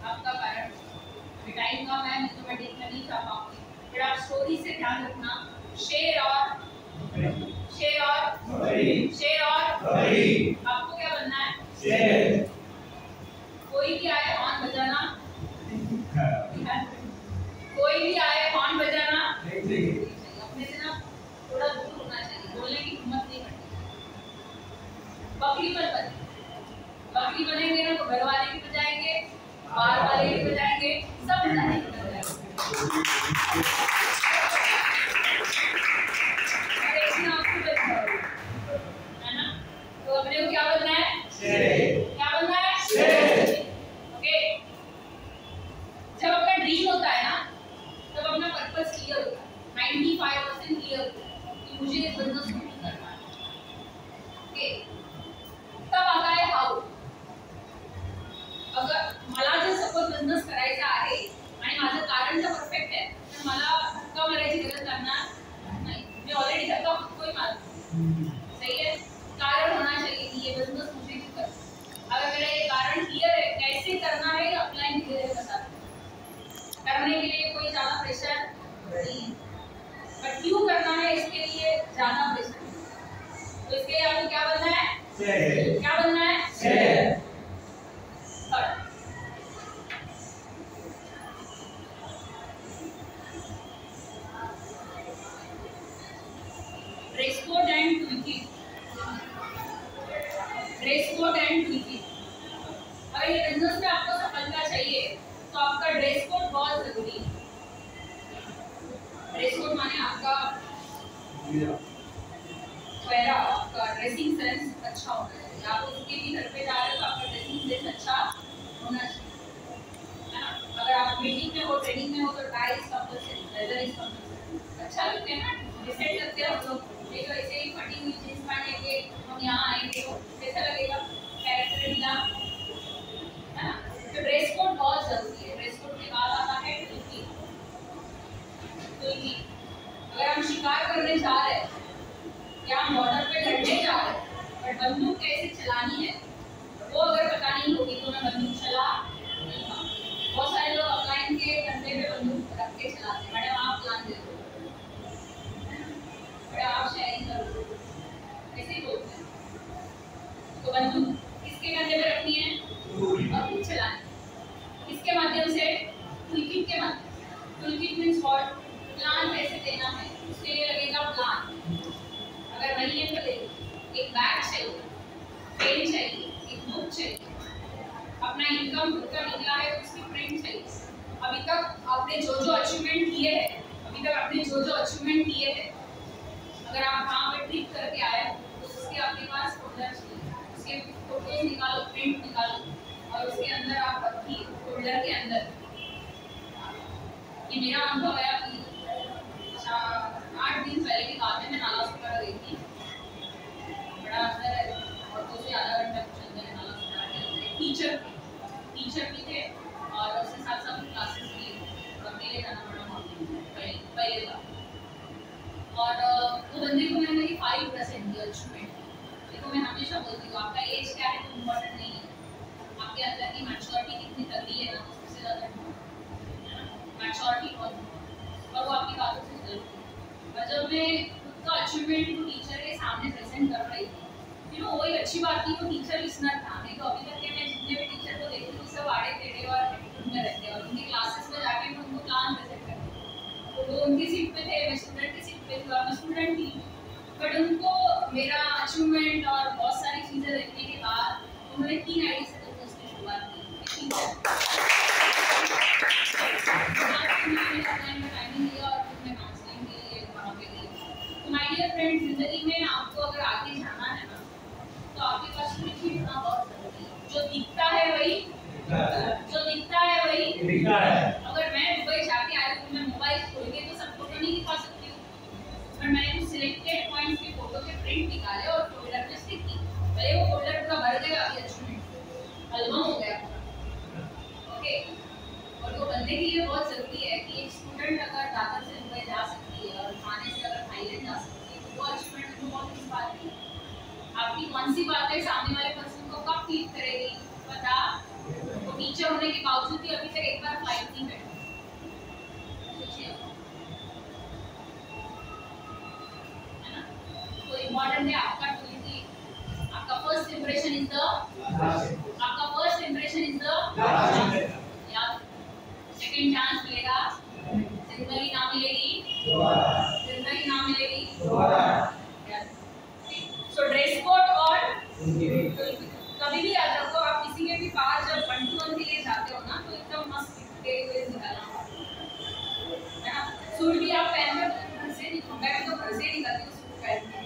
आपका कारण टाइम कम है, तो मैं देखना नहीं चाह पाऊंगी। फिर आप स्टोरी से ध्यान रखना, शेर और आपको क्या बनना है? शेर। कोई भी आए हॉर्न बजाना, कोई भी आए हॉर्न बजाना अपने से ना थोड़ा दूर होना चाहिए, बोलने की हिम्मत नहीं करनी। बकरी पर बने, बकरी बनेंगे ना तो घर वाले भी बजाएंगे, बाहर वाले भी बजाएंगे, सब बजाएंगे। है ना, तो अपने को क्या बनना है? क्या बनना है? ओके, जब अपना ड्रीम होता है ना, तब अपना पर्पस क्लियर होता है, 95% क्लियर होता है कि मुझे इस बिजनेस को करना है। ओके, तब आता है हाउ। अगर मला जर सपोज बिझनेस करायचा आहे आणि माझं कारण जर परफेक्ट आहे तर मला धक्का मारायची गरज लागणार नाही, मी ऑलरेडी धक्का कोई मारतो। सही है, कारण होना चाहिए कि ये बिजनेस मुझे क्यों करना। अगर मेरा ये कारण क्लियर है, कैसे करना है, ये अपलाइन धीरे धीरे बता करने के लिए कोई ज्यादा प्रेशर नहीं है, पर क्यों करना है इसके लिए ज्यादा प्रेशर। क्या बनना है? Third, dress code and tweaking. Dress code and tweaking, अगर ये बिजनेस में आपको सफलता चाहिए तो आपका ड्रेस कोड बहुत जरूरी है। ड्रेस कोड माने आपका पहला, आपका ड्रेसिंग सेंस अच्छा होना चाहिए। आप उसके भी घर पे जा रहे हो तो आपका ड्रेसिंग सेंस अच्छा होना चाहिए, है ना। अगर आप मीटिंग में हो, ट्रेनिंग में हो तो tie is compulsory, blazer is compulsory. अच्छा लगते हैं ना, डिसाइड लगते हैं हम लोग। ये तो ऐसे ही फटी हुई जींस पहन के हम यहाँ आएंगे तो कैसा लगेगा, कैरेक्टर मिला, है ना। तो ड्रेस कोड बहुत जरूरी है। ड्रेस कोड के बाद आता है ट्विकिंग। अगर हम शिकार करने जा रहे हैं या हम बॉर्डर पे लड़ने जा रहे हैं, पर बंदूक कैसे चलानी है वो अगर पता नहीं होगी तो मैं बंदूक चला नहीं पाऊंगा। बहुत सारे लोग ऑफलाइन के कंधे पे बंदूक रख के चलाते हैं। मैडम आप प्लान दे दो, मैडम आप शेयरिंग कर दो, ऐसे ही बोलते हैं। तो बंदूक किसके कंधे पे रखनी है और खुद चलानी, किसके माध्यम से? टूलकिट के माध्यम। Toolkit means what? प्लान कैसे देना है, उसके लिए लगेगा प्लान। अगर नहीं है तो देखिए, एक बैग चाहिए, पेन चाहिए, एक बुक चाहिए, अपना इनकम खुद का निकला है तो उसकी प्रिंट चाहिए। अभी तक आपने जो जो अचीवमेंट किए हैं, अगर आप वहाँ पे ट्रिप करके आए तो उसके आपके पास फोल्डर चाहिए, उसके फोटोज निकालो, प्रिंट निकालो और उसके अंदर आप रखिए फोल्डर के अंदर। ये मेरा अनुभव है। अभी 8 दिन पहले की बात है, मैं नाला सुपारा गई थी। बड़ा अंदर है, ऑटो से आधा घंटा कुछ अंदर है नाला सुपारा के अंदर। टीचर भी थे और उसके साथ साथ क्लासेस भी, अकेले जाना पड़ा वहाँ पहले बार। और वो बंदे को मैंने 5% दिया अचीवमेंट। देखो मैं हमेशा बोलती हूँ आपका एज क्या है तो इम्पोर्टेंट नहीं है, आपके अंदर की मैच्योरिटी कितनी तगड़ी है ना, सबसे ज़्यादा मैच्योरिटी बहुत, और वो आपकी बातों से जरूर। और जब मैं खुद का अचीवमेंट को टीचर के सामने प्रेजेंट कर रही थी, वही अच्छी बात थी, वो टीचर लिसनर था। नहीं तो अभी तक के मैं जितने भी टीचर को देखती हूँ सब आड़े टेढ़े और एटीट्यूड में रहते हैं, और उनकी क्लासेस में जाके मैं उनको प्लान प्रेजेंट करती हूँ। तो वो उनकी सीट पे थे, मैं स्टूडेंट की सीट पे थी और मैं स्टूडेंट थी, बट उनको मेरा अचीवमेंट और बहुत सारी चीज़ें देखने के बाद उन्होंने 3 आईडी से बिजनेस की शुरुआत की। माय डियर फ्रेंड्स, जिंदगी में आपको अगर आगे जाना है ना तो आपके पास कुछ होना बहुत जरूरी है। जो दिखता है वही दिखता है। अगर मैं दुबई जाके आई हूँ, मैं मोबाइल खोल के तो सबको तो नहीं दिखा सकती हूँ, पर मैंने कुछ सिलेक्टेड पॉइंट्स के फोटो के प्रिंट निकाले और फोल्डर में स्टिक की। भले वो फोल्डर पूरा भर गया, अभी अचीवमेंट एल्बम हो गया ओके। और वो बंदे के लिए बहुत जरूरी है कि एक स्टूडेंट अगर दादर से दुबई जा सकती है और थाने से अगर थाईलैंड जा सकती है तो वो अचीवमेंट में बहुत इस बात है। आपकी कौन सी बातें सामने वाले पर्सन को कब फील करेगी पता? वो टीचर होने के बावजूद भी अभी तक एक बार फ्लाइट नहीं बैठी। सोचिए, है ना? तो इम्पोर्टेंट है आपका ट्विटी। आपका फर्स्ट इंप्रेशन इज द याद। सेकंड चांस मिलेगा, जिंदगी ना मिलेगी सो ड्रेस कोड और कभी भी याद रखो, आप किसी के भी पास जब 1 to 1 के लिए जाते हो ना तो एकदम मस्त दिखते हुए निकलना है ना। सूट भी आप पहन कर घर से निकलो, मैं तो घर से निकलती हूँ सूट पहन के,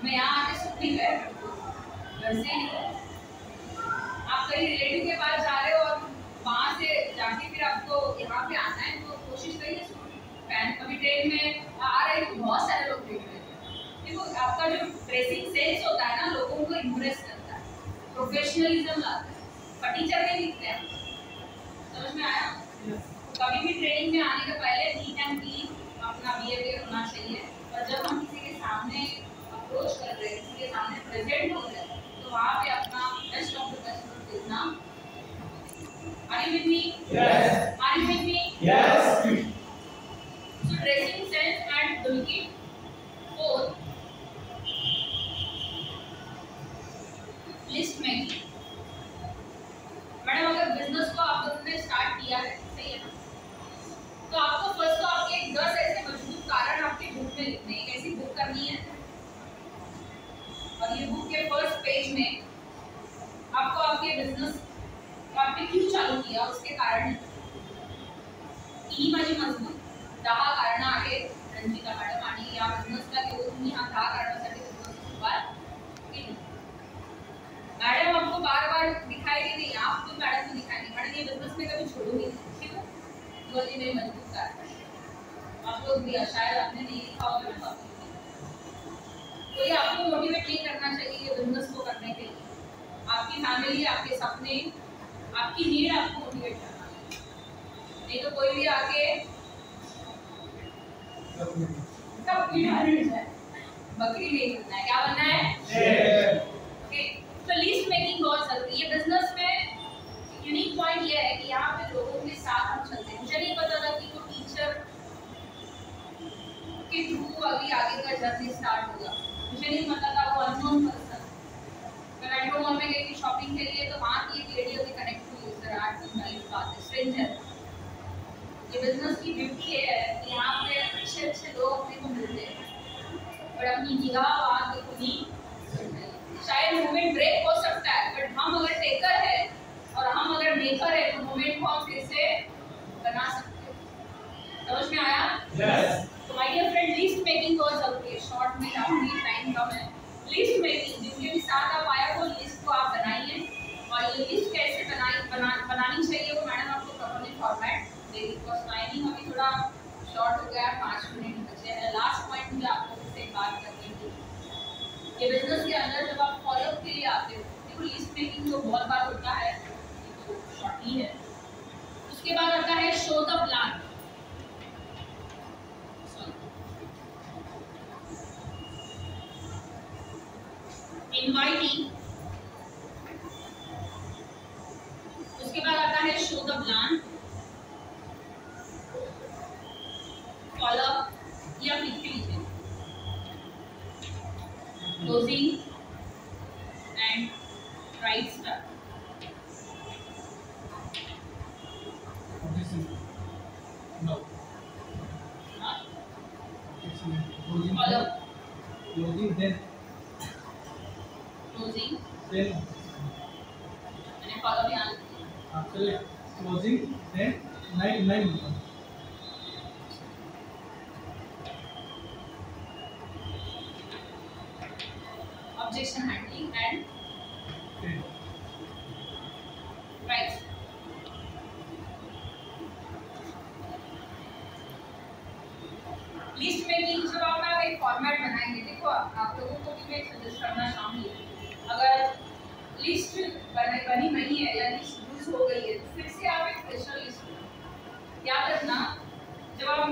मैं यहाँ आके सूट नहीं पहन घर से निकलो। आप कहीं रिलेटिव के पास जा रहे हो और वहाँ से जाके फिर आपको यहाँ पे आना है तो कोशिश करिए सूट पहन। कभी ट्रेन में आ रहे तो बहुत सारे लोग देख रहे हैं। देखो आपका जो ड्रेसिंग सेंस होता है ना लोगों को इम्प्रेस करता है, प्रोफेशनलिज्म लाता है, फटीचर नहीं दिखते हैं। समझ में आया? कभी भी ट्रेनिंग में आने के पहले नीट एंड क्लीन अपना बिहेवियर होना चाहिए, और जब हम किसी के सामने अप्रोच कर रहे हैं, किसी के सामने प्रेजेंट हो रहे हैं तो वहाँ पे अपना बेस्ट ऑफ द बेस्ट देना। Are you with me? Yes. Are you with me? Yes. So dressing sense and looking. Fourth, लिए मेरी मजबूत कारक है। आप लोग भी शायद आपने नहीं लिखा होगा ना, तो ये आपको मोटिवेट नहीं करना चाहिए ये बिजनेस को करने के लिए। आपकी फैमिली, आपके सपने, आपकी नीड आपको मोटिवेट करना है। नहीं तो कोई भी आके बकरी नहीं बनना है, क्या बनना है? ओके, तो लिस्ट मेकिंग बहुत जरूरी है। ये बिजनेस में यूनिक पॉइंट ये है कि यहाँ पे लोगों के साथ हम चलते हैं। मुझे नहीं पता था कि वो टीचर के थ्रू अभी आगे का जर्नी स्टार्ट होगा। मुझे नहीं पता था वो अननोन पर्सन। मैं मेट्रो मॉल में गई थी शॉपिंग के लिए, तो वहाँ की एक लेडी अभी कनेक्ट हुई उससे 8 दिन बाद, स्ट्रेंजर। ये बिजनेस की ब्यूटी है कि यहाँ पे अच्छे अच्छे लोग अपने को मिलते हैं और अपनी निगाह वहाँ की खुली। शायद मूवमेंट ब्रेक हो सकता है, बट हम अगर टेकर है और हम अगर मेकर है तो मूवमेंट को हम फिर से बना सकते हैं। समझ में आया? Yes. तो my dear friend, list making बहुत जरूरी है। शॉर्ट में काफी टाइम कम है। लिस्ट मेकिंग जिनके भी साथ आप आया वो लिस्ट को आप बनाइए, और ये लिस्ट कैसे बनानी चाहिए वो मैडम आपको प्रॉपर्ली फॉर्मेट देगी। बिकॉज टाइमिंग अभी थोड़ा शॉर्ट हो गया, 5 मिनट बचे हैं। लास्ट पॉइंट मुझे आप लोगों से बात करनी थी। ये बिजनेस के अंदर जब आप फॉलोअप के लिए आते हो, देखो लिस्ट मेकिंग तो बहुत बार होता है, तो शॉर्ट ही है। उसके बाद आता है शो द प्लान। इनवाइटिंग, उसके बाद आता है शो द प्लान, फॉलोअप या conclusion, closing and right start. No. Follow up, Closing then closing then मैंने फॉलोअप यहाँ after closing then 9 objection handling and 10. Right. List making जब आप एक फॉर्मेट बनाएंगे, देखो आप लोगों को भी मैं सजेस्ट करना चाहूँगी, अगर लिस्ट बनी नहीं है या लिस्ट लूज हो गई है तो फिर से आप एक स्पेशल लिस्ट याद रखना। जब हम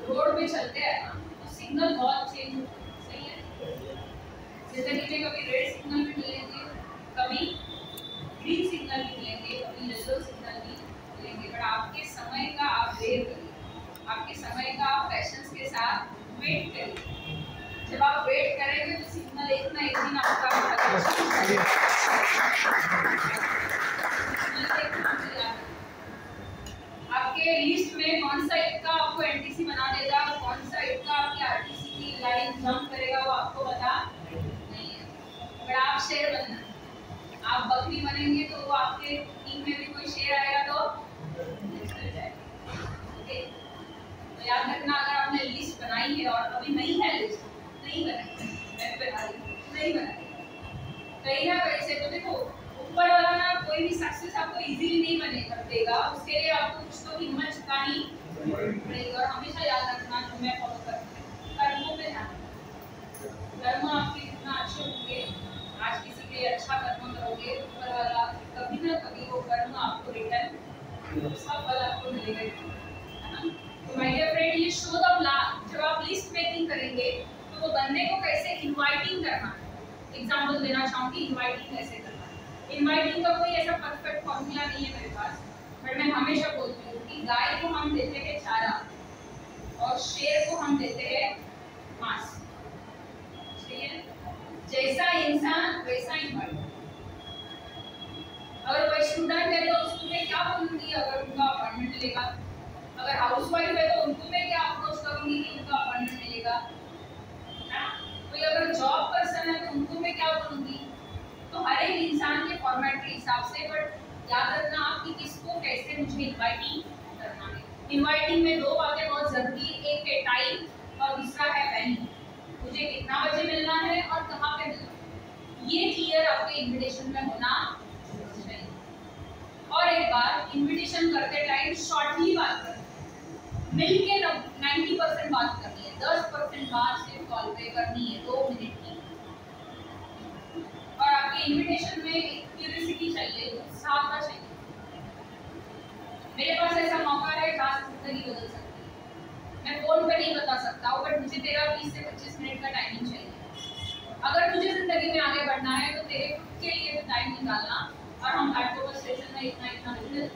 रोड पे चलते हैं ना तो सिग्नल बहुत चेंज होते हैं, सही है? जिंदगी में कभी रेड सिग्नल भी मिलेंगे, कभी ग्रीन सिग्नल भी मिलेंगे, कभी येलो सिग्नल भी मिलेंगे, बट आपके समय का आप वेट करिए, आपके समय का आप पैशंस के साथ वेट करिए। जब आप वेट करेंगे तो सिग्नल एक ना एक दिन आपका आपके लिस्ट में कौन सा एक का आपको एनटीसी बना देगा, कौन सा एक का आपकी आरटीसी की लाइन जंप करेगा वो आपको पता नहीं है। अगर आप शेर बनना, आप बकरी बनेंगे तो वो आपके टीम में भी कोई शेर आएगा तो चल जाएगा। ओके, तो याद रखना, अगर आपने लिस्ट बनाई है और अभी नहीं है लिस्ट, नहीं बनाई, मैं बना रही हूँ, नहीं बनाई कहीं ना कहीं से, तो देखो ऊपर वाला ना कोई भी सक्सेस आपको इजीली नहीं बने देगा, उसके लिए आपको कुछ तो हिम्मत जुटानी पड़ेगी। और हमेशा याद रखना जो मैं फॉलो करती हूँ, कर्मों पे ध्यान रखना। कर्म आपके जितना अच्छे होंगे, आज किसी के लिए अच्छा कर्म करोगे, ऊपर वाला कभी ना कभी वो कर्म आपको रिटर्न उसका फल आपको मिलेगा, है ना? तो माय डियर फ्रेंड, ये शो द प्लान, जब आप लिस्ट मेकिंग करेंगे तो वो बंदे को कैसे इनवाइटिंग करना है। एग्जांपल देना चाहूँगी इनवाइटिंग कैसे करना है। इनवाइटिंग का कोई ऐसा परफेक्ट फॉर्मूला नहीं है मेरे पास, बट मैं हमेशा बोलती हूँ कि गाय को हम देते हैं चारा और शेर को हम देते हैं मांस, ठीक है? जैसा इंसान वैसा इनवाइट। अगर कोई स्टूडेंट है तो उसको मैं क्या बोलूँगी अगर उनका अपॉइंटमेंट मिलेगा, अगर हाउसवाइफ है तो उनको मैं क्या अप्रोच करूँगी कि उनका अपॉइंटमेंट मिलेगा, कोई अगर जॉब पर्सन है तो उनको मैं क्या बोलूँगी। तो हर एक इंसान के फॉर्मेट के हिसाब से, बट याद रखना आप कि किसको कैसे मुझे इनवाइटिंग करना है। इनवाइटिंग में दो बातें बहुत जरूरी, एक है टाइम और दूसरा है वेन्यू, मुझे कितना बजे मिलना है और कहाँ पे मिलना है, ये क्लियर आपके इन्विटेशन में होना चाहिए। और एक बार इन्विटेशन कन्वर्सेशन करते टाइम शॉर्टली बात करनी, मिलके 90% बात करनी है, 10% बात सिर्फ कॉल पे करनी है 2 मिनट की। और आपके इन्विटेशन में क्यूरियोसिटी चाहिए, उत्साहता चाहिए। मेरे पास ऐसा मौका है जहाँ से जिंदगी बदल सकती है। मैं फोन पे नहीं बता सकता हूँ, बट मुझे तेरा 20 से 25 मिनट का टाइमिंग चाहिए। अगर तुझे जिंदगी में आगे बढ़ना है तो तेरे खुद के लिए टाइम निकालना। और हम घाटकोपर स्टेशन में इतना मिलते हैं,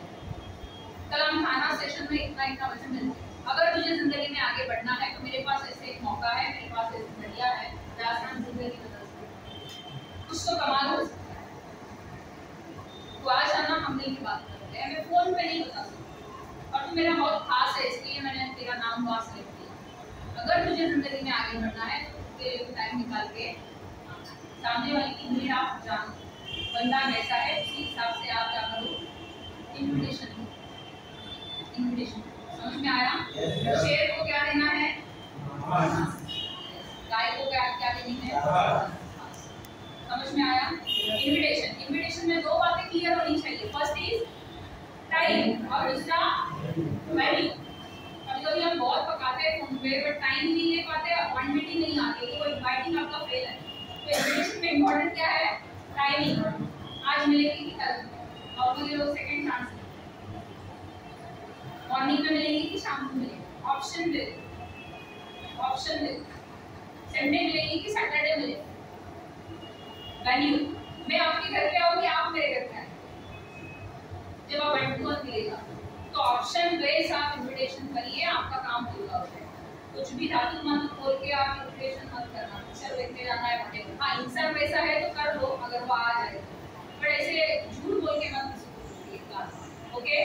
कलाम खाना स्टेशन में इतना बजे मिलते हैं। अगर तुझे जिंदगी में आगे बढ़ना है तो मेरे पास ऐसे एक मौका है, मेरे पास ऐसी जरिया है जहाँ से हम जिंदगी बदल सकते हैं। कुछ तो कमाल हो सकता है। तो आज आना हम मिल के बात करते हैं। मैं फोन पे नहीं बता सकती, और तू मेरा बहुत खास है इसलिए मैंने तेरा नाम वहाँ सेलेक्ट किया। अगर तुझे जिंदगी में आगे बढ़ना है तो उसके लिए टाइम निकाल के सामने वाले की नीड आप जानो, बंदा कैसा है उसी हिसाब से आप क्या करो, इन्विटेशन समझ में आया? शेर को क्या देना है, गाय को क्या देनी है, समझ में आया? इन्विटेशन में 2 बातें क्लियर होनी चाहिए। फर्स्ट इज टाइम और दूसरा वैल्यू। कभी हम बहुत पकाते हैं फोन पे, बट टाइम ही नहीं ले पाते, अपॉइंटमेंट ही नहीं आती, वो इनवाइटिंग आपका फेल है। तो इन्विटेशन में इम्पोर्टेंट क्या है, टाइमिंग। आज मिलेगी कि कल, नॉर्मली लोग सेकंड चांस मॉर्निंग में मिलेगी कि शाम को मिलेगी, ऑप्शन दे, संडे मिलेगी कि सैटरडे मिलेगी। वैल्यू, मैं आपके घर पे आऊंगी, आप मेरे घर पे आए, जब आप 1-to-1 मिलेगा तो ऑप्शन बेस आप इन्विटेशन करिए, आपका काम पूरा हो जाएगा। कुछ भी धातु मत बोल के आप इन्विटेशन मत करना, पिक्चर देखने जाना है पड़ेगा। हाँ, इंसान वैसा है तो कर लो अगर वो आ जाए, पर ऐसे झूठ बोल के मत किसी को। Okay,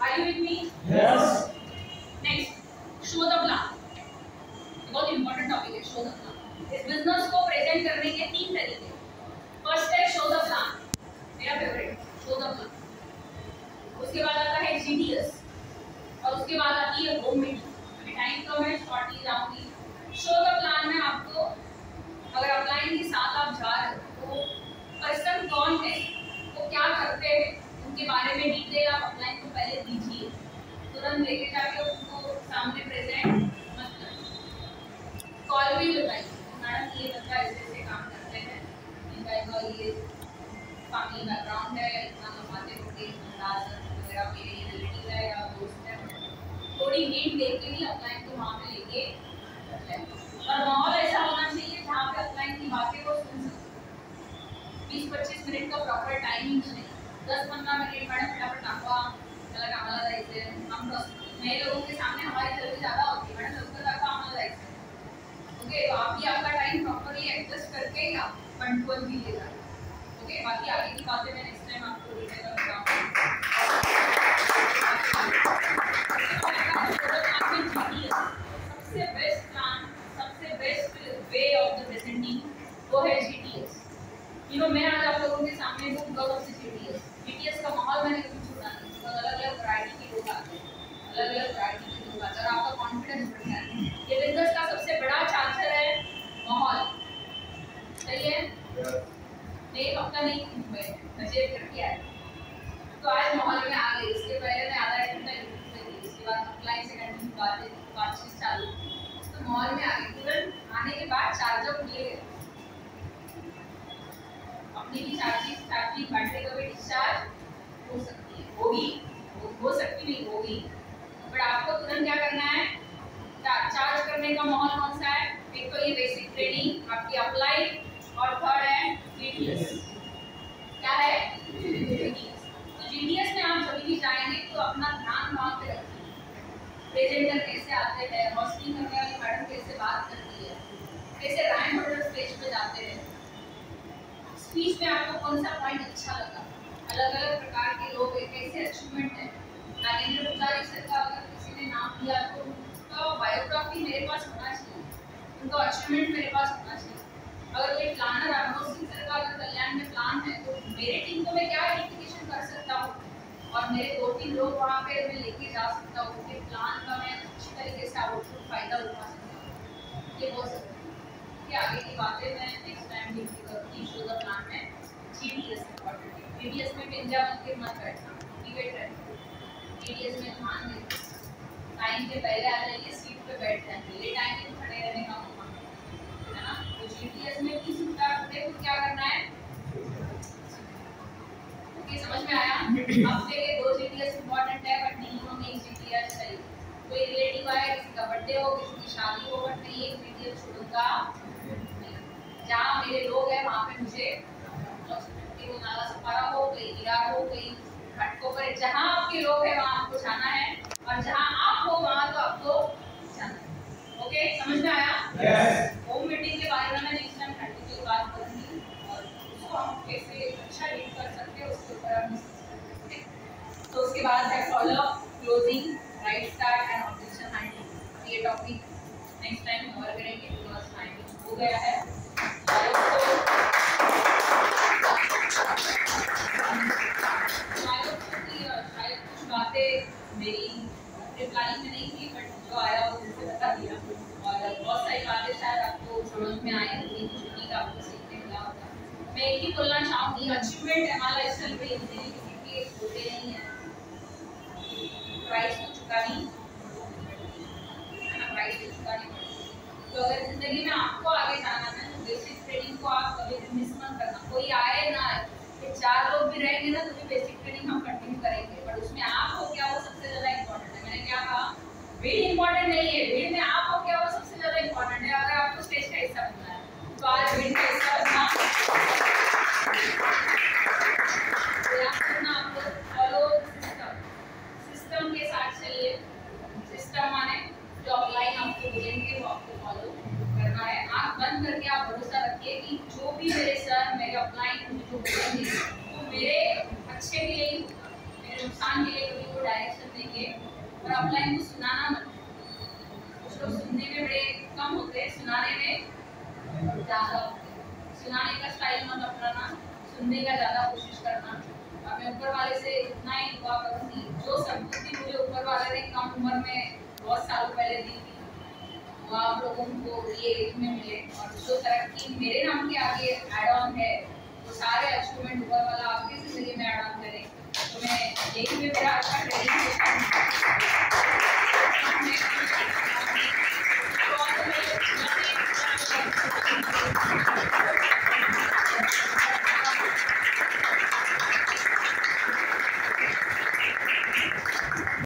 are you with me? Yes. Next, show the plan. बहुत इंपॉर्टेंट टॉपिक है, शो द प्लान। इस बिजनेस को प्रेजेंट करने के 3 तरीके। फर्स्ट है शो द प्लान, मेरा फेवरेट, शो द प्लान। उसके बाद आता है जीडीएस, और उसके बाद आती है होम मीटिंग। टाइम तो मैं शॉर्टली जाऊंगी। शो द प्लान में आपको, अगर अपलाइन के साथ आप जा रहे हो तो पर्सन कौन है, वो क्या करते हैं, उनके बारे में डिटेल आप अपलाइन को पहले दीजिए। तुरंत लेके जाके उनको सामने प्रेजेंट मत करिए। कॉल भी बताइए, मैडम ये बच्चा ऐसे काम करते हैं, इनका ये फैमिली बैकग्राउंड है, इतना कमाते होंगे, अंदाज वगैरह मेरे रिलेटिव है या दोस्त है। थोड़ी हिंट देके ही अपलाइन को वहाँ पे लेके, और माहौल ऐसा होना चाहिए जहाँ पे अपलाइन की बातें को सुन सके। 20-25 मिनट का प्रॉपर टाइमिंग नहीं, 10-15 मिनट मैडम फटाफट टाका त्याला कामाला जायचंय। हम नए लोगों के सामने हमारी जल्दी ज़्यादा होती है, मैडम लवकर टाका आम्हाला जायचंय। ओके, तो आप भी आपका टाइम प्रॉपरली एडजस्ट करके या 1-to-1 भी ले जाए। ओके, बाकी आगे की बातें मैं नेक्स्ट टाइम आपको डिटेल में बताऊंगी। सबसे बेस्ट प्लान, सबसे best way of the presenting वो है जीटीएस। मैं आज आप लोगों के सामने हूँ बिकॉज ऑफ जीटीएस का माहौल मैंने कभी छोड़ा नहीं, बिकॉज अलग-अलग वैरायटी के लोग आते हैं, अलग-अलग वैरायटी के लोग आते हैं, और आपका कॉन्फिडेंस बढ़ जाता है। ये बिजनेस का सबसे बड़ा चार्जर है माहौल, सही है? एक हफ्ता नहीं बजे करके आए, तो आज माहौल में आ गई। इसके पहले मैं आधा घंटा इसके बाद अपलाइन से कंटिन्यू बातचीत चालू, तो माहौल में आ गई। तुरंत आने के बाद चार्जर खुले गए, अपनी भी चार्जिंग बैटरी का भी डिस्चार्ज हो सकती है, हो सकती नहीं होगी, बट आपको तुरंत क्या करना है, चार्ज करने का माहौल कौन सा है? एक तो ये बेसिक ट्रेनिंग आपकी अप्लाई, और थर्ड है जीटीएस। क्या है? जीटीएस। तो जीटीएस में आप जब भी जाएंगे तो अपना ध्यान वहाँ पे रखिए, प्रेजेंटर कैसे आते हैं, होस्टिंग करने वाली मैडम कैसे बात करती है, कैसे रैंक होल्डर स्टेज पे जाते हैं, स्पीच में आपको कौन सा पॉइंट अच्छा लगा, अलग-अलग प्रकार के लोग कैसे अचीवमेंट है। नागेंद्र पुजारी सर का अगर किसी ने नाम लिया तो उनका बायोग्राफी मेरे पास होना चाहिए, उनका अचीवमेंट मेरे पास होना चाहिए। अगर कोई प्लानर अनुभव सिंह सर का अगर कल्याण में प्लान है तो मेरे टीम को मैं क्या एप्लीकेशन कर सकता हूँ, और मेरे 2-3 लोग वहाँ पे मैं लेके जा सकता हूँ कि प्लान का मैं अच्छी तरीके से आउटपुट फायदा उठा सकता हूँ। ये हो सकता है कि आगे की बातें मैं नेक्स्ट टाइम भी करूँगी। शो द प्लान में जीडीएस इम्पॉर्टेंट है, जीडीएस में पिंजा बनकर मत बैठना, मोटिवेट टाइम के पहले आ जाइए, सीट पे बैठ जाएंगे, ये टाइम पे खड़े रहने का मौका है ना। तो जीटीएस में 20 मिनट आपको क्या करना है, ओके समझ में आया। हफ्ते के 2 जीटीएस इंपॉर्टेंट है, बट नहीं होंगे एक जीटीएस चाहिए। कोई रिलेटिव आए, किसी का बर्थडे हो, किसी की शादी हो, बट नहीं एक जीटीएस छोड़ूंगा। जहाँ मेरे लोग हैं वहाँ पे मुझे वो नाला सफारा हो, कहीं हीरा हो, कहीं घटकों पर, जहाँ आपके लोग हैं वहाँ आपको जाना है, और जहाँ आप हो वहाँ तो आपको जाना है। ओके समझ में आया? होम मीटिंग के बारे में मैं नेक्स्ट टाइम कंटिन्यू बात करूँगी, और उसको हम कैसे अच्छा लीड कर सकते हैं उसके ऊपर हम। तो उसके बाद है follow up, closing, right start and objection handling. ये टॉपिक नेक्स्ट टाइम कवर करेंगे, बिकॉज टाइम हो गया है। शायद कुछ बातें मेरी रिप्लाई में नहीं थी, बट जो आया वो मुझे बता दिया, और बहुत सारी बातें शायद आपको समझ में आई होंगी, कुछ यूनिक आपको सीखने मिला होगा। मैं एक ही बोलना चाहूँगी, अचीवमेंट हमारा इस साल पे इजीली किसी के होते नहीं है, प्राइस को चुकानी है ना, प्राइस को चुकानी पड़ेगी। तो अगर जिंदगी में आपको आगे जाना है तो बेसिक ट्रेनिंग को आप कभी भी मिस मत करना। कोई आए ना आए, 4 लोग भी रहेंगे ना तो भी बेसिक ट्रेनिंग हम कंटिन्यू करेंगे, बट उसमें आप हो क्या वो सबसे ज्यादा इम्पोर्टेंट है। मैंने क्या कहा, भीड़ इम्पोर्टेंट नहीं है, भीड़ में आप हो क्या वो सबसे ज्यादा इम्पोर्टेंट है। अगर आपको स्टेज का हिस्सा बनना है तो आज भीड़ का हिस्सा बनना, आपको फॉलो सिस्टम के साथ चलिए। सिस्टम माने जो अपलाइन आपको बोलेंगे वो आपको फॉलो करना है। आँख बंद करके आप भरोसा रखिए कि जो भी मेरे सर मेरे अपलाइन मुझे जो बोलेंगे तो मेरे अच्छे के लिए, मेरे नुकसान के लिए कभी वो डायरेक्शन देंगे। और अपलाइन को सुनाना मत, कुछ लोग सुनने में बड़े कम होते हैं, सुनाने में ज़्यादा होते हैं। सुनाने का स्टाइल मत अपनाना, सुनने का ज़्यादा कोशिश करना। और मैं ऊपर वाले से इतना ही दुआ करूँगी, जो संपत्ति मुझे ऊपर वाले ने कम उम्र में बहुत साल पहले दी थी वो आप लोगों को ये एज में मिले, और जो तरक्की मेरे नाम के आगे एड ऑन है वो सारे अचीवमेंट